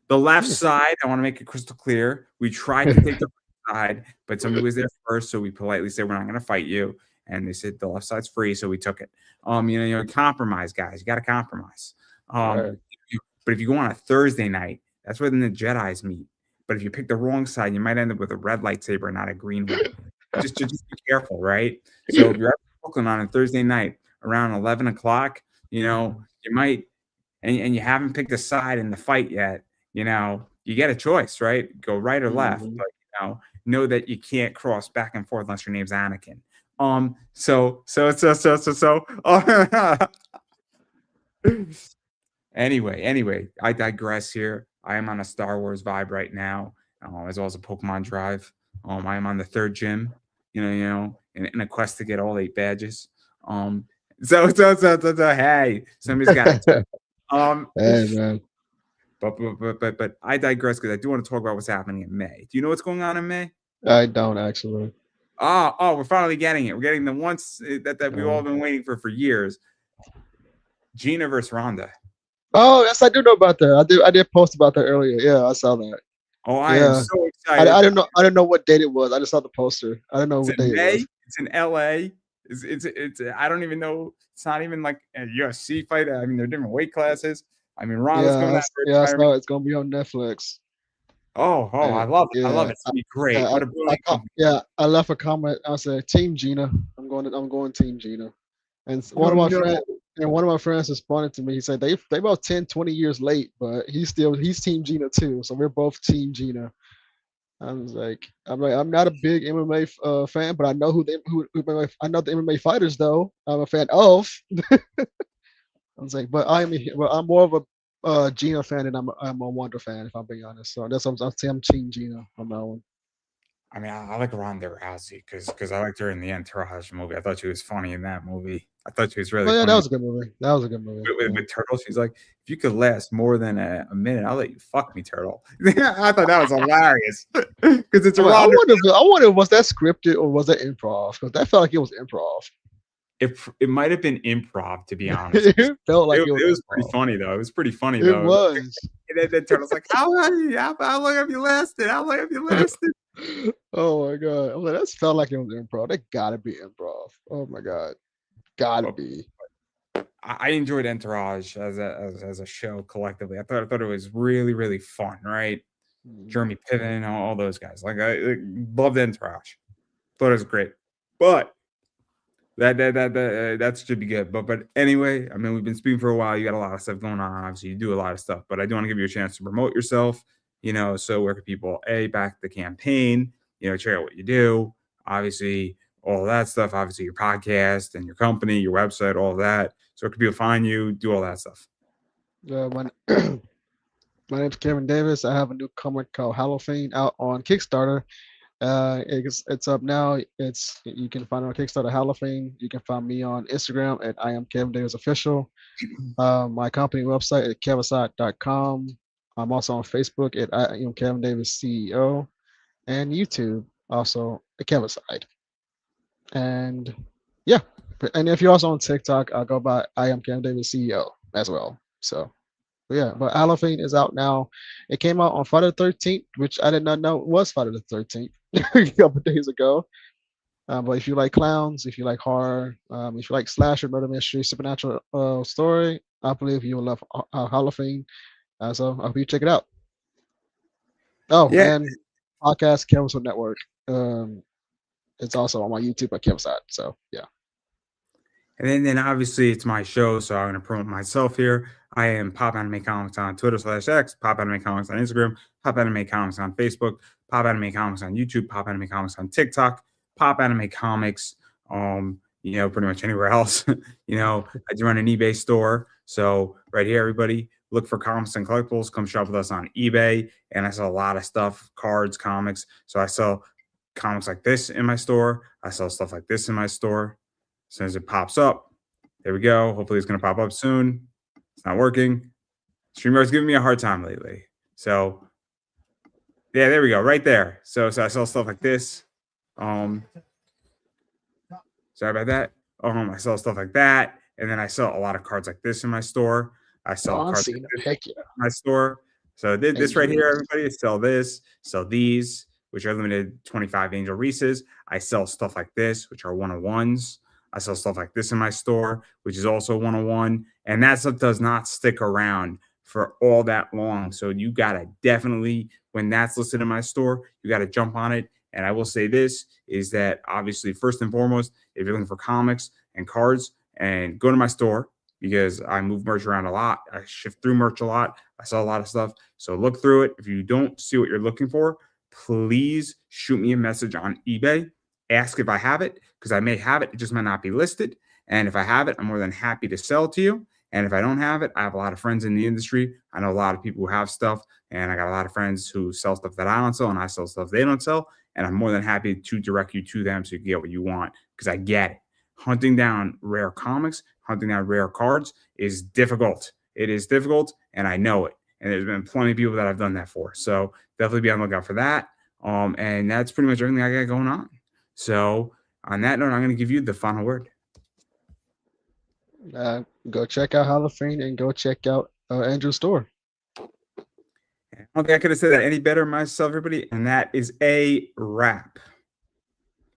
The left side, I want to make it crystal clear. We tried to take the right side, but somebody was there first, so we politely said, "We're not going to fight you." And they said the left side's free, so we took it. Compromise, guys. You got to compromise. Um, Right. but if you go on a Thursday night, that's where the Jedi's meet. But if you pick the wrong side, you might end up with a red lightsaber, not a green one. Just be careful, right? So if you're at Brooklyn on a Thursday night around 11 o'clock, you might, and you haven't picked a side in the fight yet. You get a choice, right? Go right or left, Mhm. but know that you can't cross back and forth unless your name's Anakin. So. Anyway, I digress here. I am on a Star Wars vibe right now, as well as a Pokemon drive. I am on the third gym, in a quest to get all 8 badges. Hey, somebody's got to. Um, Hey man, but I digress because I do want to talk about what's happening in May. Do you know what's going on in May? I don't actually. Oh, we're finally getting it. We're getting the once that we've Uh, all been waiting for years. Gina versus Ronda. oh, yes, I do know about that. I did post about that earlier. Yeah, I saw that. Oh, I am Yeah, so excited. I didn't know what date it was. I just saw the poster. I didn't know It's what in day it May. was. It's in LA. It's I don't even know. It's not even like a UFC fight. I mean, they're different weight classes. I mean, Ronda's coming out of Yeah, I retirement. saw it's gonna be on Netflix. Oh, I And love it. I love yeah, it. It's gonna be great. What a brilliant company. yeah, I left a comment. I said, "Team Gina." I'm going Team Gina. And No, no. one of my friends responded to me. He said they about 10, 20 years late, but he's Team Gina too. So we're both Team Gina. I'm not a big MMA fan, but I know I know the MMA fighters though. I'm a fan of. I was like, but I'm more of a Gina fan than I'm a Wonder fan, if I'm being honest. So that's what I'm saying. I'm Team Gina on that one. I mean, I like Ronda Rousey because I liked her in the Entourage movie. I thought she was funny in that movie. I thought she was really Oh yeah, that funny was a good movie. That was a good movie. Yeah. with Turtle. She's like, if you could last more than a minute, I'll let you fuck me, Turtle. I thought that was hilarious because it's a Ronda. I wonder was that scripted or was that improv? Because that felt like it was improv. It might have been improv, to be honest. It felt like it was pretty funny though. It was pretty funny though. It was. And then Turtle's like, how long have you lasted? How long have you lasted? Oh my god! I'm like, that felt like it was improv. That gotta be improv. Oh my god, gotta be. I enjoyed Entourage as a show collectively. I thought it was really, really fun, right? Jeremy Piven, all those guys. Like I loved Entourage. Thought it was great. But that should be good. But anyway, I mean, we've been speaking for a while. You got a lot of stuff going on. Obviously, you do a lot of stuff. But I do want to give you a chance to promote yourself. So where can people back the campaign? Check out what you do. Obviously, all that stuff. Obviously, your podcast and your company, your website, all of that. So where can people find you? Do all that stuff. My name's Kevin Davis. I have a new comic called Halloween out on Kickstarter. It's up now. You can find it on Kickstarter Halloween. You can find me on Instagram at I am Kevin Davis Official. My company website at kevisite.com. I'm also on Facebook at I am Kevin Davis CEO, and YouTube also at Kevisite. And yeah, and if you're also on TikTok, I'll go by I am Kevin Davis CEO as well. So. But Halloween is out now. It came out on Friday the 13th, which I did not know was Friday the 13th a couple days ago. But if you like clowns, if you like horror, if you like slasher, murder mystery, supernatural story, I believe you will love Halloween. So I hope you check it out. Oh, yeah. And podcast Kevin's Network. It's also on my YouTube at Kevin's Side. So yeah. And then obviously it's my show, so I'm going to promote myself here. I am Pop Anime Comics on Twitter/X, Pop Anime Comics on Instagram, Pop Anime Comics on Facebook, Pop Anime Comics on YouTube, Pop Anime Comics on TikTok, Pop Anime Comics, pretty much anywhere else. I do run an eBay store. So right here, everybody, look for comics and collectibles. Come shop with us on eBay. And I sell a lot of stuff, cards, comics. So I sell comics like this in my store. I sell stuff like this in my store. As soon as it pops up, there we go. Hopefully it's going to pop up soon. It's not working. StreamYard's giving me a hard time lately. So, yeah, there we go. Right there. So I sell stuff like this. Sorry about that. I sell stuff like that. And then I sell a lot of cards like this in my store. I sell cards like this in my store. So this right here, everybody, sell this, sell these, which are limited 25 Angel Reese's. I sell stuff like this, which are 101s. I sell stuff like this in my store, which is also 101. And that stuff does not stick around for all that long. So you got to definitely, when that's listed in my store, you got to jump on it. And I will say this is that obviously, first and foremost, if you're looking for comics and cards, and go to my store because I move merch around a lot. I shift through merch a lot. I sell a lot of stuff. So look through it. If you don't see what you're looking for, please shoot me a message on eBay. Ask if I have it, because I may have it. It just might not be listed. And if I have it, I'm more than happy to sell it to you. And if I don't have it, I have a lot of friends in the industry. I know a lot of people who have stuff, and I got a lot of friends who sell stuff that I don't sell, and I sell stuff they don't sell. And I'm more than happy to direct you to them so you can get what you want, because I get it. Hunting down rare comics, hunting down rare cards is difficult. It is difficult, and I know it. And there's been plenty of people that I've done that for. So definitely be on the lookout for that. And that's pretty much everything I got going on. So on that note, I'm going to give you the final word. Go check out Halloween and go check out Andrew's store. I don't think I could have said that any better myself, everybody. And that is a wrap.